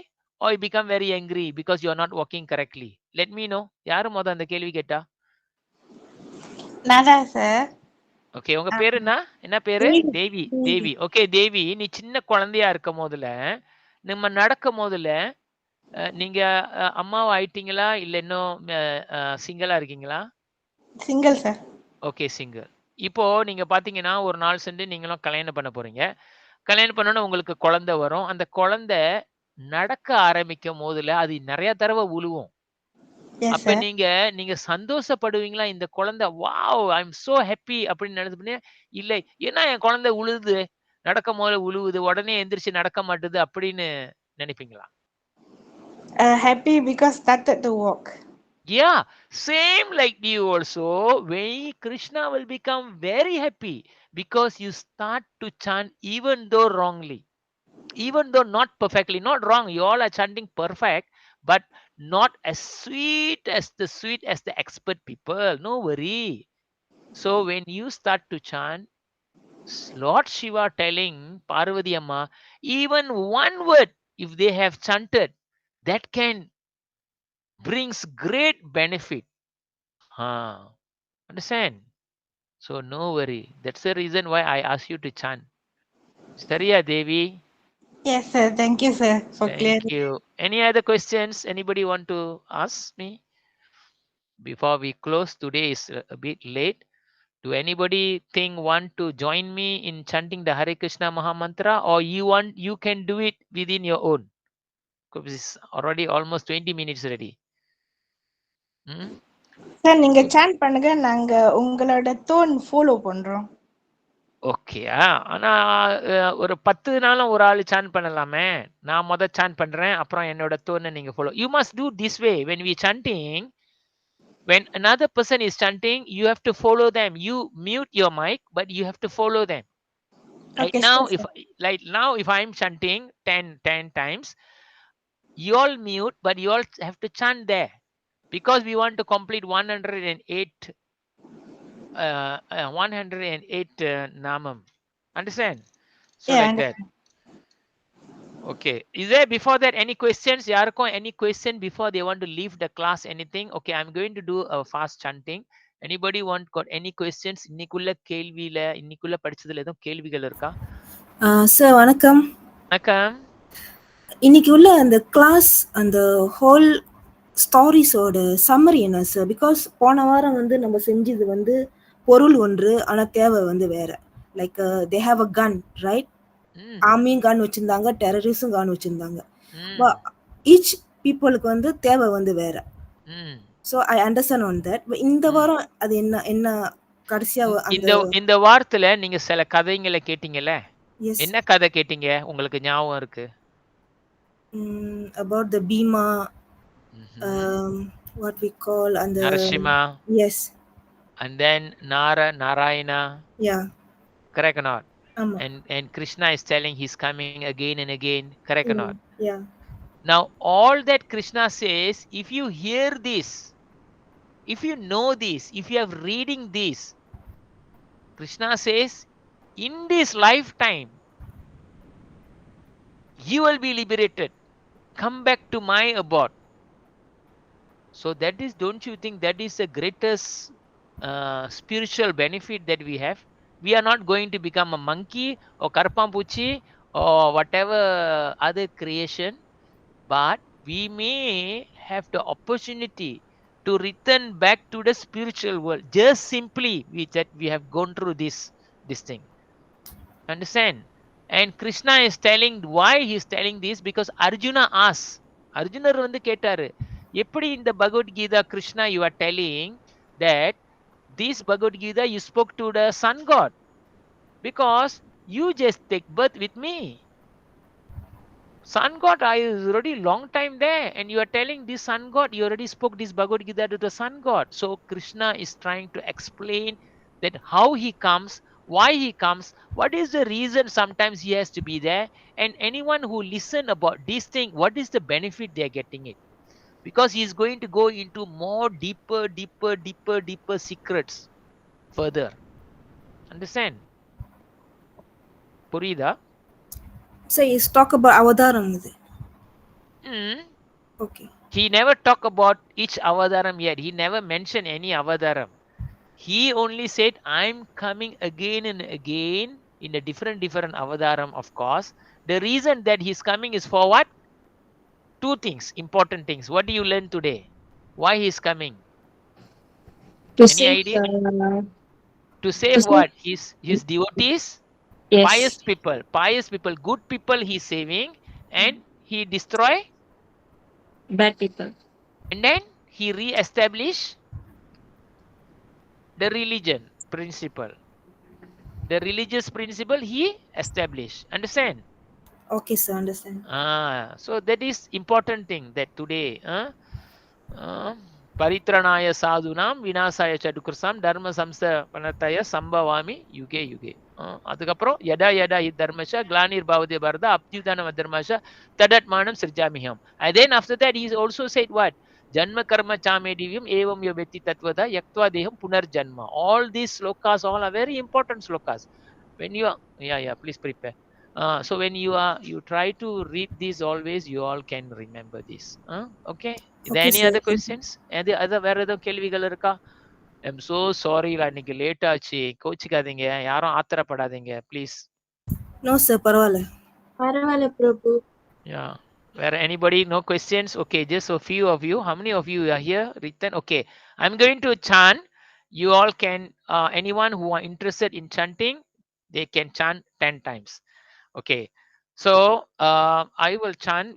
[SPEAKER 1] or you become very angry because you are not walking correctly. Let me know. யாரு மொத அந்த கேள்வி கேட்டா?
[SPEAKER 11] நாதா sir.
[SPEAKER 1] Okay, உங்க பேரு என்ன பேரு? தேவி. தேவி. ஓகே தேவி, நீ சின்ன குழந்தையா இருக்கும் போதுல நம்ம நடக்கும் போதுல நீங்க அம்மாவா ஆயிட்டீங்களா இல்ல இன்னும் சிங்கிளா இருக்கீங்களா?
[SPEAKER 11] Single sir.
[SPEAKER 1] Okay single. இப்போ நீங்க பாத்தீங்கன்னா ஒரு நாள் சென்று நீங்களும் கல்யாணம் பண்ண போறீங்க. கல்யாணம் பண்ணோன்னா உங்களுக்கு குழந்தை வரும். அந்த குழந்தை நடக்க ஆரம்பிக்கும் போதுல அது நிறைய தடவை உழுவும். அப்ப நீங்க சந்தோஷப்படுவீங்களா? இந்த குழந்தை wow I am so happy அப்படின்னு நினைச்சு, இல்லை ஏன்னா என் குழந்தை உழுது நடக்கும் போது உழுவுது உடனே எந்திரிச்சு நடக்க மாட்டுது அப்படின்னு நினைப்பீங்களா?
[SPEAKER 11] Happy because started to walk.
[SPEAKER 1] Yeah, same like you also. When Krishna will become very happy because you start to chant even though wrongly, even though not perfectly, not wrong. You all are chanting perfect, but not as sweet as the expert people. No worry. So when you start to chant, Lord Shiva telling Parvati Amma, even one word, if they have chanted, that can brings great benefit. Understand? So no worry. That's the reason why I ask you to chant. Sariya Devi.
[SPEAKER 11] Yes, sir. Thank you, sir, for
[SPEAKER 1] Thank you. Any other questions? Anybody want to ask me? Before we close, today is a bit late. Do anybody want to join me in chanting the Hare Krishna Mahamantra, or you can do it within your own? Because it's already almost 20 minutes already.
[SPEAKER 11] Sir நீங்க sand பண்ணுங்க, நாங்க உங்களோட tone follow பண்றோம்.
[SPEAKER 1] Okay. ஆனா ஒரு 10 நாளும் ஒரு ஆள் சாண்ட் பண்ணலாமே. நான் முதல்ல சாண்ட் பண்றேன், அப்புறம் என்னோட டோனை நீங்க follow. You must do this way. When we chanting, when another person is chanting, you have to follow them. You mute your mic, but you have to follow them. Right
[SPEAKER 11] Okay,
[SPEAKER 1] now,
[SPEAKER 11] sure,
[SPEAKER 1] if I'm chanting 10 times, you all mute, but you all have to chant there, because we want to complete 108 namam. Understand? So
[SPEAKER 11] yeah,
[SPEAKER 1] like that. Okay. Is there before that any questions? Yarko, any question before they want to leave the class? Anything? Okay, I'm going to do a fast chanting. Anybody got any questions? Innikulla kelvila, innikulla படிச்சதுல ஏதோ கேள்விகள் இருக்கா?
[SPEAKER 4] Sir வணக்கம்.
[SPEAKER 1] வணக்கம்.
[SPEAKER 4] இன்னைக்கு உள்ள அந்த class அந்த whole ஸ்டாரிஸோட summary என்ன சார்? பிகாஸ் போன வாரம் வந்து நம்ம செஞ்சது வந்து பொருள் ஒன்று, ஆனா தேவை வந்து வேற. Like they have a gun, right? ஆர்மியும் கன் வச்சிருந்தாங்க, டெரரிஸ்டும் கன் வச்சிருந்தாங்க. ஈச் பீப்புளுக்கு வந்து தேவை வந்து வேற. So I understand on that. இந்த வாரம் அது என்ன கடைசியா
[SPEAKER 1] இந்த வாரத்துல நீங்க சில கதைங்களை கேட்டீங்கல்ல? என்ன கதை கேட்டீங்க? உங்களுக்கு ஞாபகம் இருக்கு?
[SPEAKER 4] About the Bhima, what we call, and the
[SPEAKER 1] Narasimha.
[SPEAKER 4] Yes.
[SPEAKER 1] And then Narayana.
[SPEAKER 4] Yeah.
[SPEAKER 1] Correct or not? And Krishna is telling he's coming again and again. Correct or not?
[SPEAKER 4] Yeah.
[SPEAKER 1] Now all that Krishna says, if you hear this, if you know this, if you are reading this, Krishna says in this lifetime you will be liberated. Come back to my abode. So that is, don't you think that is the greatest spiritual benefit that we have? We are not going to become a monkey or karpampuchi or whatever other creation, but we may have the opportunity to return back to the spiritual world, just simply that we have gone through this thing. Understand? And Krishna is telling, why he is telling this, because Arjuna asked. Arjuna வந்து கேட்டாரு, எப்படி இந்த Bhagavad Gita Krishna you are telling that this Bhagavad Gita you spoke to the sun god, because you just take birth with me. Sun god is already long time there, and you are telling this sun god you already spoke this Bhagavad Gita to the sun god. So Krishna is trying to explain that how he comes, why he comes, what is the reason sometimes he has to be there, and anyone who listen about this thing, what is the benefit they are getting it, because he is going to go into more deeper secrets further. Understand? Purida?
[SPEAKER 4] So he's talk about avadaram.
[SPEAKER 1] Okay. He never talk about each avadaram yet. He never mentioned any avadaram. He only said, I'm coming again and again in a different avataram, of course. The reason that he's coming is for what? Two things, important things. What do you learn today? Why he's coming?
[SPEAKER 8] To
[SPEAKER 1] Any
[SPEAKER 8] save
[SPEAKER 1] idea? To
[SPEAKER 8] to
[SPEAKER 1] save
[SPEAKER 8] save
[SPEAKER 1] what? His devotees?
[SPEAKER 8] yes,
[SPEAKER 1] Pious people, good people he's saving, and he destroy,
[SPEAKER 8] bad people.
[SPEAKER 1] and then he re-establish the religion principle. The religious principle he established. Understand?
[SPEAKER 4] Okay, sir, understand.
[SPEAKER 1] So that is important thing that today, Paritranaya sadhunam vinasaya chadukursam dharma samsa panataya sambhavami yuge yuge. அதுக்கப்புறம் யதா யதா he தர்மஷ கிளானிர் பவதி பரத அப்யுதானம் தர்மஷ ததத்மானம் சிருஜாமிஹம். And then after that he also said what? Janma karma chame divyam evam yobeti tatvada yaktva deham punarjanma. All these slokas all are very important slokas. When you are, yeah, please prepare. So when you try to read these always, you all can remember this. Okay. Is there
[SPEAKER 4] Okay,
[SPEAKER 1] any
[SPEAKER 4] sir.
[SPEAKER 1] other questions? Any other வேற ஏதோ கேள்விகள் இருக்கா? I'm so sorry இன்னைக்கு late ஆச்சு. கோச்சிக்காதீங்க. யாரும் ஆத்திரப்படாதீங்க please.
[SPEAKER 4] No, sir, பரவாயில்ல.
[SPEAKER 10] பரவாயில்ல பிரபு.
[SPEAKER 1] Yeah. Where anybody no questions? Okay, just a few of you. How many of you are here written? Okay. I'm going to chant. You all can anyone who are interested in chanting, they can chant 10 times. Okay. So I will chant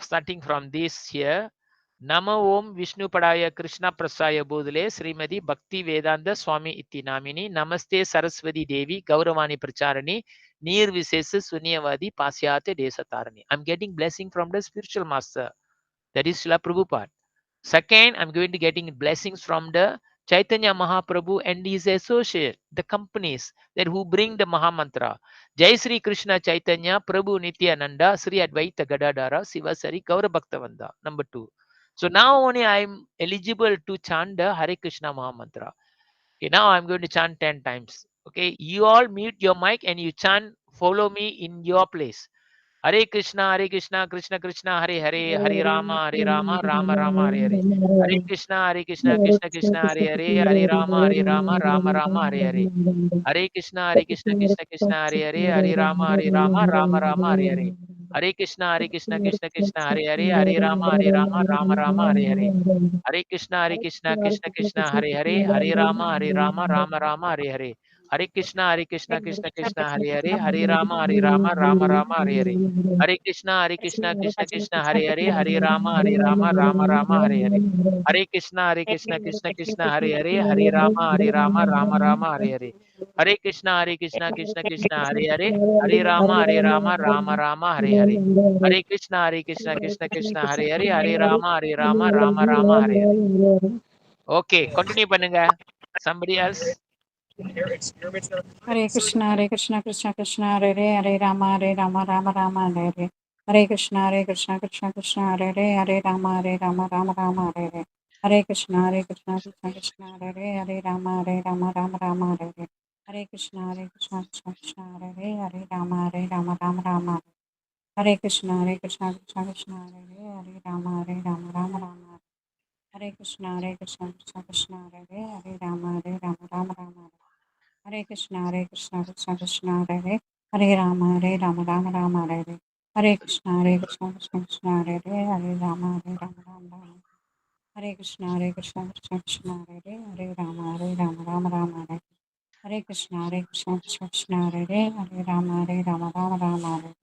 [SPEAKER 1] starting from this here. Nama Om Vishnu Padaya Krishna Prasaya Bodhale Srimadi Bhakti Vedanta Swami Iti Namini Namaste Saraswati Devi Gauravani Pracharani Nirvisesa Sunyavadi Pasyate Desatarani. I'm getting blessing from the spiritual master. That is Srila Prabhupada. Second, I'm going to getting blessings from the Chaitanya Mahaprabhu and his associate, the companies that who bring the Mahamantra. Jai Sri Krishna Chaitanya Prabhu Nityananda Sri Advaita Gadadara Sivasari Gaura Bhaktavanda. Number 2. So now only I'm eligible to chant the Hare Krishna Mahamantra. Okay, now I'm going to chant 10 times. Okay, you all mute your mic and you chant, follow me in your place. Hare Krishna, Krishna Krishna, Hare Hare, Hare Rama, Rama Rama, Hare Hare. Hare Krishna, Krishna Krishna, Hare Hare, Hare Rama, Rama Rama, Hare Hare. Hare Krishna, Krishna Krishna, Hare Hare, Hare Rama, Rama Rama, Hare Hare. Hare Krishna, Krishna Krishna, Hare Hare, Hare Rama, Rama Rama, Hare Hare. Hare Krishna, Krishna Hare Hare, Hare Rama, Rama Rama, Hare Hare. Hare Krishna, Krishna Krishna, Hare Hare, Hare Rama, Rama Rama, Hare Hare. Hare Krishna, Krishna Hare Hare, Hare Rama, Rama Rama, Hare Hare. Hare Krishna, Krishna Hare Hare, Hare Rama, Rama Rama, Hare Hare. Hare Krishna, Krishna Hare Hare, Hare Rama, Rama Rama, Hare Hare. Hare Krishna, Krishna Hare Hare, Hare Rama, Rama Rama, Hare Hare. Okay, continue பண்ணுங்க. Somebody else?
[SPEAKER 9] Hare Krishna, Krishna Krishna, Hare Hare, Hare Rama, Rama Rama, Hare Hare. Hare Krishna, Krishna Krishna, Hare Hare, Hare Rama, Rama, Hare Hare. Hare Krishna, Krishna Hare Hare, Hare Rama, Rama, Hare Hare. Hare Krishna, Krishna Hare Hare, Hare Rama, Rama. Hare Krishna, Krishna Hare Hare, Hare Rama, Rama. Hare Krishna, Krishna Hare Hare, Hare Rama, Rama. Hare Krishna, Krishna Hare Hare, Hare Rama, Rama, Hare Hare. Hare Krishna, Krishna Hare Hare, Hare Rama, Rama. Hare Krishna, Krishna Hare Hare, Hare Rama, Rama, Hare. Hare Krishna, Krishna Hare Hare, Hare Rama, Rama, Hare.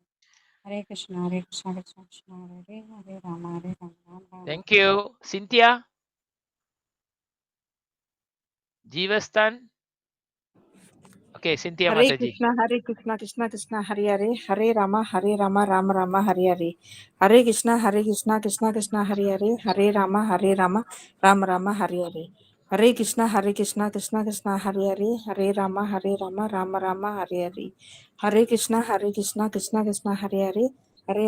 [SPEAKER 9] Hare Krishna, Krishna Hare Hare, Hare Rama, Rama.
[SPEAKER 1] Thank you. Cynthia? Jivastan? Okay, Cynthia
[SPEAKER 12] Hare
[SPEAKER 1] Mataji.
[SPEAKER 12] Krishna, Krishna Hare Hare, Hare Rama, Rama, Hare Hare. Hare Krishna, Krishna Hare Hare, Hare Rama, Rama, Hare Hare. Hare Krishna, Krishna Hare Hare, Hare Rama, Rama, Hare Hare. Hare Krishna, Krishna Hare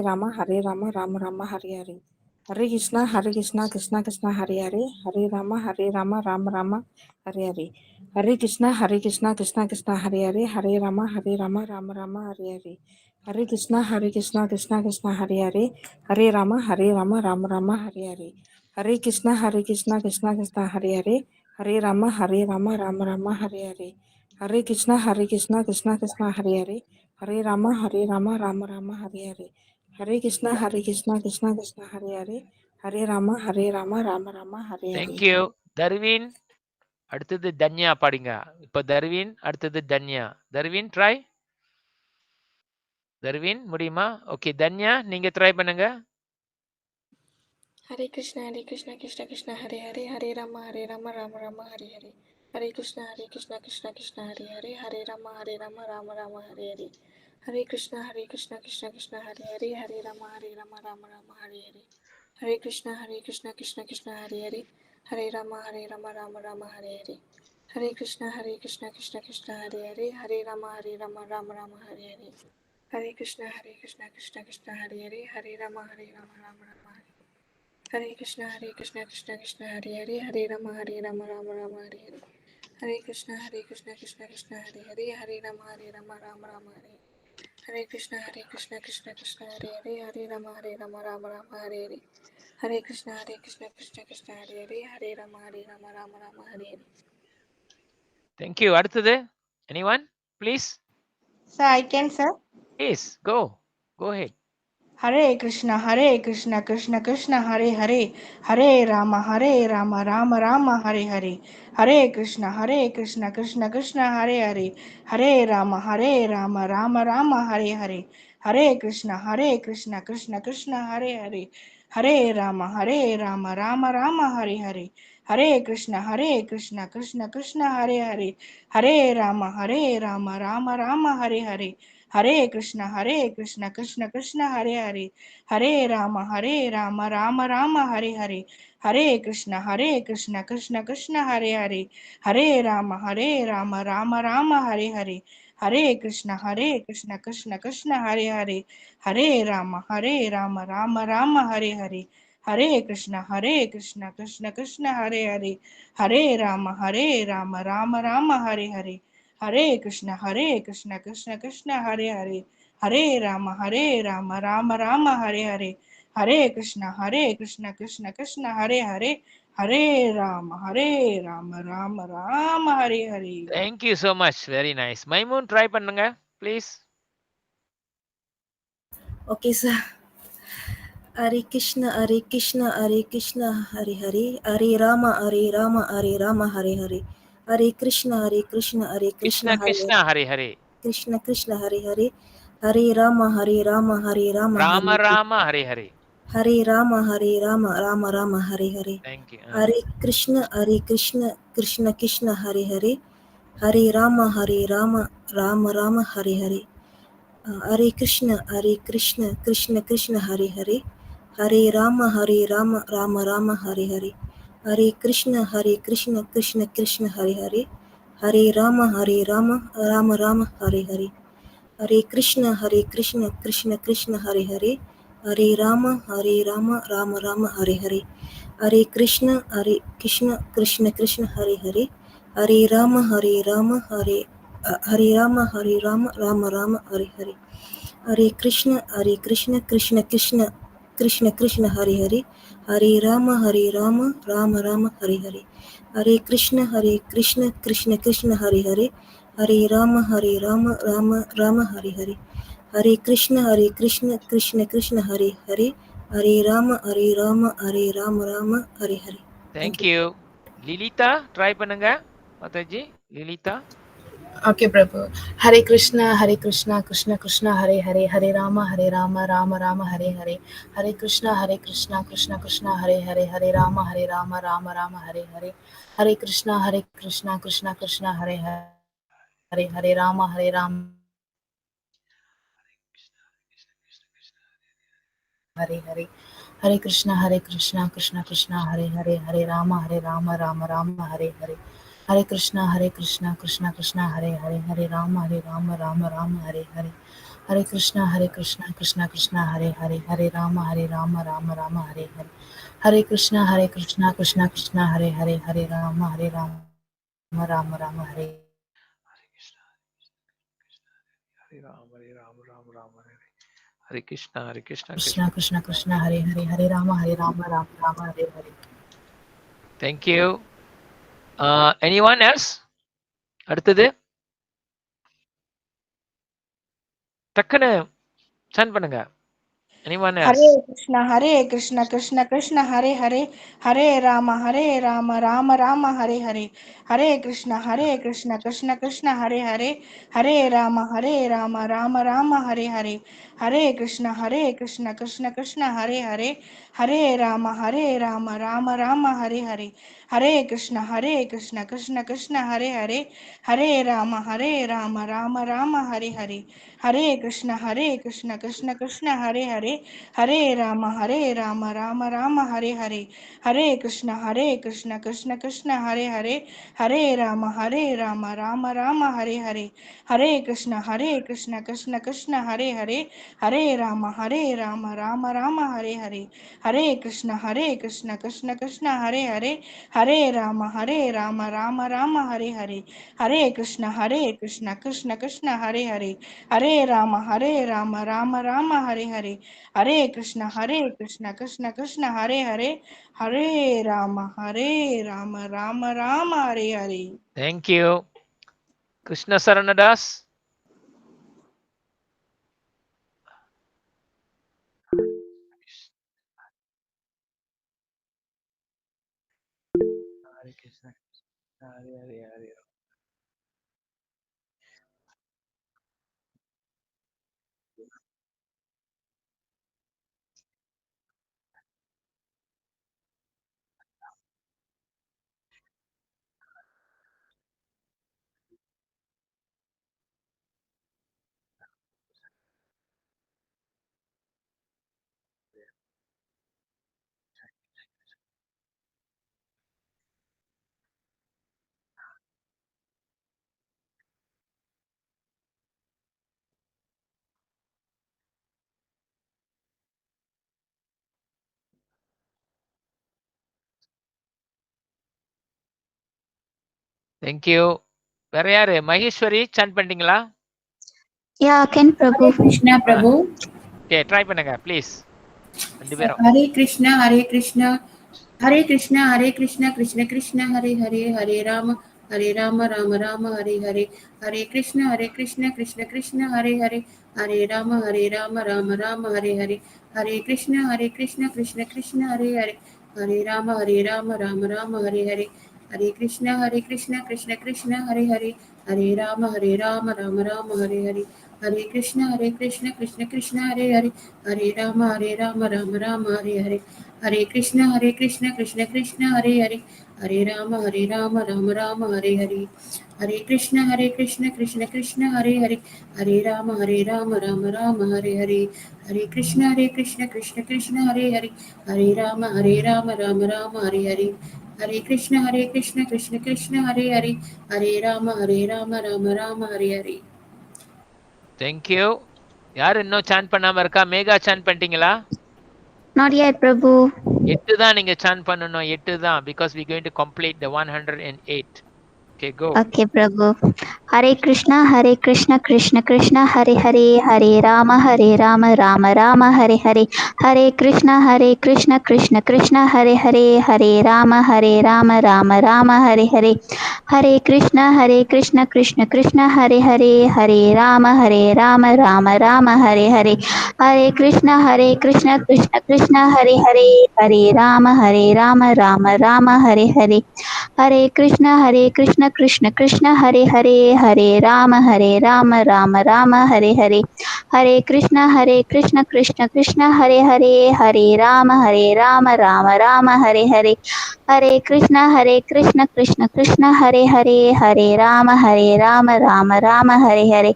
[SPEAKER 12] Hare, Hare Rama, Rama, Hare Hare. Hare Krishna, Krishna Hare Hare, Hare Rama, Rama, Hare Hare. Hare Krishna, Krishna Hare Hare, Hare Rama, Rama, Hare Hare. Hare Krishna, Krishna Hare Hare, Hare Rama, Rama, Hare Hare. Hare Krishna, Krishna Hare Hare, Hare Rama, Hare Rama, Rama Rama, Hare Hare. Hare Krishna, Krishna Krishna, Hare Hare. Hare Rama, Rama Rama, Hare Hare. Hare Krishna, Krishna Krishna, Hare Hare. Hare Rama, Rama Rama, Hare
[SPEAKER 1] Thank
[SPEAKER 12] Hare.
[SPEAKER 1] you. Darwin, அடுத்தது தன்யா பாடுங்க. இப்போ தர்வின், அடுத்தது Dhanya. தர்வின் try. தர்வின் முடியுமா? Okay, Dhanya நீங்க try பண்ணுங்க.
[SPEAKER 13] Hare Krishna, Krishna Krishna, Hare Hare, Hare Rama, Rama Rama, Hare Hare. Hare Krishna, Krishna Krishna, Hare Hare, Hare Rama, Rama Rama, Hare Hare. Hare Krishna, Krishna Krishna, Hare Hare, Hare Rama, Rama Rama, Hare Hare. Hare Krishna, Krishna Krishna, Hare Hare, Hare Rama, Rama Rama, Hare Hare. Hare Krishna, Krishna Krishna, Hare Hare, Hare Rama, Rama Rama, Hare Hare. Hare Krishna, Krishna Krishna, Hare Hare, Hare Rama, Rama Rama, Hare Hare. Hare Krishna, Krishna Hare Hare, Hare Rama, Rama Rama, Hare Hare. Hare Krishna, Krishna Hare Hare, Hare Rama, Rama Rama, Hare Hare. Hare Krishna, Krishna Hare Hare, Hare Rama, Rama Rama, Hare Hare. Hare Krishna, Krishna Hare Hare, Hare Rama, Rama Hare Hare.
[SPEAKER 1] Thank you. அடுத்தது anyone please?
[SPEAKER 11] Sir, I can, sir.
[SPEAKER 1] Please go ahead.
[SPEAKER 11] Hare Krishna, Krishna Krishna, Hare Hare, Hare Rama, Rama Rama, Hare Hare. Hare Krishna, Krishna Krishna, Hare Hare, Hare Rama, Rama Rama, Hare Hare. Hare Krishna, Krishna Krishna, Hare Hare, Hare Rama, Rama Rama, Hare Hare. Hare Krishna, Krishna Krishna, Hare Hare, Hare Rama, Rama Rama, Hare Hare. Hare Krishna, Krishna Krishna, Hare Hare, Hare Rama, Rama Rama, Hare Hare. Hare Krishna, Krishna Krishna, Hare Hare, Hare Rama, Rama Rama, Hare Hare. Hare Krishna, Krishna Krishna, Hare Hare, Hare Rama, Rama Rama, Hare Hare. Hare Krishna, Krishna Krishna, Hare Hare, Hare Rama, Rama Rama, Hare Hare. Hare Krishna, Krishna Krishna, Hare Hare, Hare Rama, Rama Rama, Hare Hare. Hare Krishna, Krishna Krishna, Hare Hare, Hare Rama, Rama Rama, Hare Hare.
[SPEAKER 1] Thank you so much. Very nice. Maimun try பண்ணுங்க please.
[SPEAKER 4] Okay, sir. Hare Krishna, Krishna Hare Hare, Hare Rama, Hare Rama, Hare Hare. Hare Krishna, Krishna
[SPEAKER 1] Krishna Krishna, Hare Hare.
[SPEAKER 4] Krishna Krishna, Hare Hare, Hare Rama, Hare Rama,
[SPEAKER 1] Rama Rama, Hare Hare.
[SPEAKER 4] Hare Rama, Rama Rama, Hare Hare.
[SPEAKER 1] Thank you.
[SPEAKER 4] Hare Krishna, Krishna Krishna, Hare Hare, Hare Rama, Rama Rama, Hare Hare. Hare Krishna, Krishna Krishna, Hare Hare, Hare Rama, Rama Rama, Hare Hare. Hare Krishna, Krishna Krishna, Hare Hare, Hare Rama, Rama Rama, Hare Hare. Hare Krishna, Krishna Krishna, Hare Hare, Hare Rama, Rama Rama, Hare Hare. Hare Krishna, Krishna Krishna, Hare Hare, Hare Rama, Hare Rama, Rama Rama, Hare Hare. Hare Krishna, Krishna Krishna, Hare Hare, Hare Rama, Rama Rama, Hare Hare. Hare Krishna, Krishna Krishna, Hare Hare, Hare Rama, Rama Rama, Hare Hare. Hare Krishna, Krishna, Hare Hare, Hare Rama, Rama, Hare Hare.
[SPEAKER 1] Thank you. Lilita try பண்ணுங்க Mataji. Lilita.
[SPEAKER 2] Okay, Prabhu. Hare Krishna, Krishna Krishna, Hare Hare, Hare Rama, Rama Rama, Hare Hare. Hare Krishna, Krishna Krishna, Hare Hare, Hare Rama, Rama Rama, Hare Hare. Hare Krishna, Krishna, Hare Hare, Hare Rama, Hare Hare. Hare Krishna, Krishna, Hare Hare, Hare Rama, Rama Rama, Hare Hare. Hare Krishna, Krishna, Hare Hare, Hare Rama, Rama, Hare Hare. Hare Krishna, Krishna, Hare Hare, Hare Rama, Rama, Hare Hare. Hare Krishna, Krishna, Hare Hare, Hare Rama, Rama, Hare.
[SPEAKER 1] Hare Krishna,
[SPEAKER 2] Krishna, Hare Hare, Hare Rama, Rama, Hare Hare.
[SPEAKER 1] Thank you. Anyone else? அடுத்தது டக்குன்னு chant பண்ணுங்க. Anyone else?
[SPEAKER 11] Hare Krishna, Krishna Krishna, Hare Hare, Hare Rama, Rama Rama, Hare Hare, Hare Krishna, Krishna Krishna, Hare Hare, Hare Rama, Rama Rama, Hare Hare, Hare Krishna, Krishna Krishna, Hare Hare, Hare Rama, Rama Rama, Hare Hare, Hare Krishna, Krishna Krishna, Hare Hare, Hare Rama, Rama Rama, Hare Hare, Hare Krishna, Krishna Krishna, Hare Hare, Hare Rama, Rama Rama, Hare Hare, Hare Krishna, Krishna Krishna, Hare Hare, Hare Rama, Rama Rama, Hare Hare, Hare Krishna, Krishna Krishna, Hare Hare, Hare Rama, Rama Rama, Hare Hare, Hare Krishna, Krishna Krishna, Hare Hare, Hare Rama, Rama Rama, Hare Hare, Hare Krishna, Krishna Krishna, Hare Hare, Hare Rama, Rama Rama, Hare Hare, Hare Krishna, Krishna Krishna, Hare Hare, Hare Rama, Rama Rama, Hare Hare.
[SPEAKER 1] Thank you. Krishna Saranadas. Hare Krishna. Hare Hare Hare. Thank you. வேற யாரு Maheswari chant பண்ணிட்டீங்களா?
[SPEAKER 3] Yeah, can Prabhu.
[SPEAKER 6] Hare Krishna, Prabhu.
[SPEAKER 1] Okay, try பண்ணுங்க please. ரெண்டு பேரும்.
[SPEAKER 6] Hare Krishna, Krishna Krishna, Krishna Krishna, Hare Hare, Hare Rama, Rama Rama, Hare Hare, Hare Krishna, Krishna Krishna, Hare Hare, Hare Rama, Rama Rama, Hare Hare, Hare Krishna, Krishna Krishna, Hare Hare, Hare Rama, Rama Rama, Hare Hare, Hare Krishna, Krishna Krishna, Hare Hare, Hare Rama, Rama Rama, Hare Hare, Hare Krishna, Krishna Krishna, Hare Hare, Hare Rama, Rama Rama, Hare Hare, Hare Krishna, Krishna Krishna, Hare Hare, Hare Rama, Rama Rama, Hare Hare, Hare Krishna, Krishna Krishna, Hare Hare, Hare Rama, Rama Rama, Hare Hare, Hare Krishna, Krishna Krishna, Hare Hare, Hare Rama, Rama Rama, Hare Hare, Hare Krishna, Krishna Krishna, Hare Hare, Hare Rama, Rama Rama, Hare Hare.
[SPEAKER 1] Thank you. யார் இன்னும் chant பண்ணாம இருக்கா? Megha chant பண்ணிட்டீங்களா?
[SPEAKER 3] Not yet, Prabhu.
[SPEAKER 1] 8 தான் நீங்க chant பண்ணனும். 8 தான் because we going to complete the 108. Okay, go.
[SPEAKER 3] Okay, Prabhu. Hare Krishna, Krishna Krishna, Hare Hare, Hare Rama, Rama Rama, Hare Hare, Hare Krishna, Krishna Krishna, Hare Hare, Hare Rama, Rama Rama, Hare Hare, Hare Krishna, Krishna Krishna, Hare Hare, Hare Rama, Rama Rama, Hare Hare, Hare Krishna, Krishna Krishna, Hare Hare, Hare Rama, Rama Rama, Hare Hare, Hare Krishna, Krishna Krishna, Hare Hare, Hare Rama, Rama Rama, Hare Hare, Hare Krishna, Krishna Krishna, Hare Hare, Hare Rama, Rama Rama, Hare Hare, Hare Krishna, Krishna Krishna, Hare Hare, Hare Rama, Rama Rama, Hare Hare,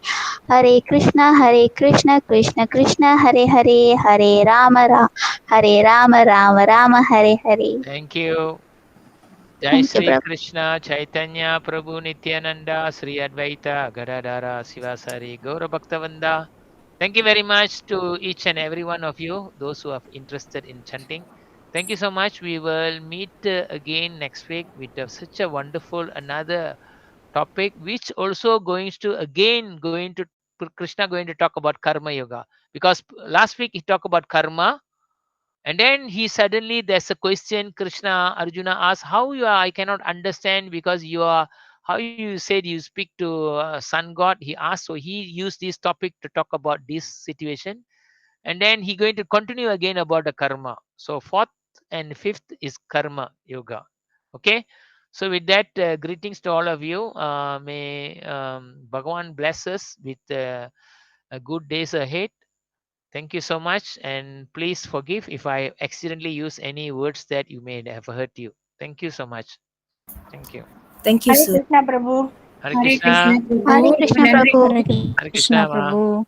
[SPEAKER 3] Hare Krishna, Krishna Krishna, Hare Hare, Hare Rama, Rama Rama, Hare Hare.
[SPEAKER 1] Thank you. Jai
[SPEAKER 3] Thank you,
[SPEAKER 1] Sri
[SPEAKER 3] Prabhu.
[SPEAKER 1] Krishna Chaitanya Prabhu Nityananda Sri Advaita Gadadara Sivasari Gaura Bhaktavanda. Thank you very much to each and every one of you, those who are interested in chanting. Thank you so much. We will meet again next week with such a wonderful another topic, which also going to Krishna going to talk about karma yoga, because last week he talked about karma And then he suddenly, there's a question Krishna, Arjuna asks, how you are, I cannot understand, because you are, how you said you speak to sun god, he asked. So he used this topic to talk about this situation. And then he going to continue again about the karma. So fourth and fifth is karma yoga. Okay. So with that, greetings to all of you. May Bhagavan bless us with good days ahead. Thank you so much, and please forgive if I accidentally use any words that you may have hurt you. Thank you so much. Thank you.
[SPEAKER 4] Thank you,
[SPEAKER 12] Hare
[SPEAKER 4] sir.
[SPEAKER 12] Krishna Prabhu.
[SPEAKER 1] Hare
[SPEAKER 6] Hare
[SPEAKER 1] Krishna.
[SPEAKER 6] Krishna
[SPEAKER 3] Hare
[SPEAKER 6] Prabhu.
[SPEAKER 3] Krishna Prabhu.
[SPEAKER 1] Hare Krishna, Ma.
[SPEAKER 9] Prabhu.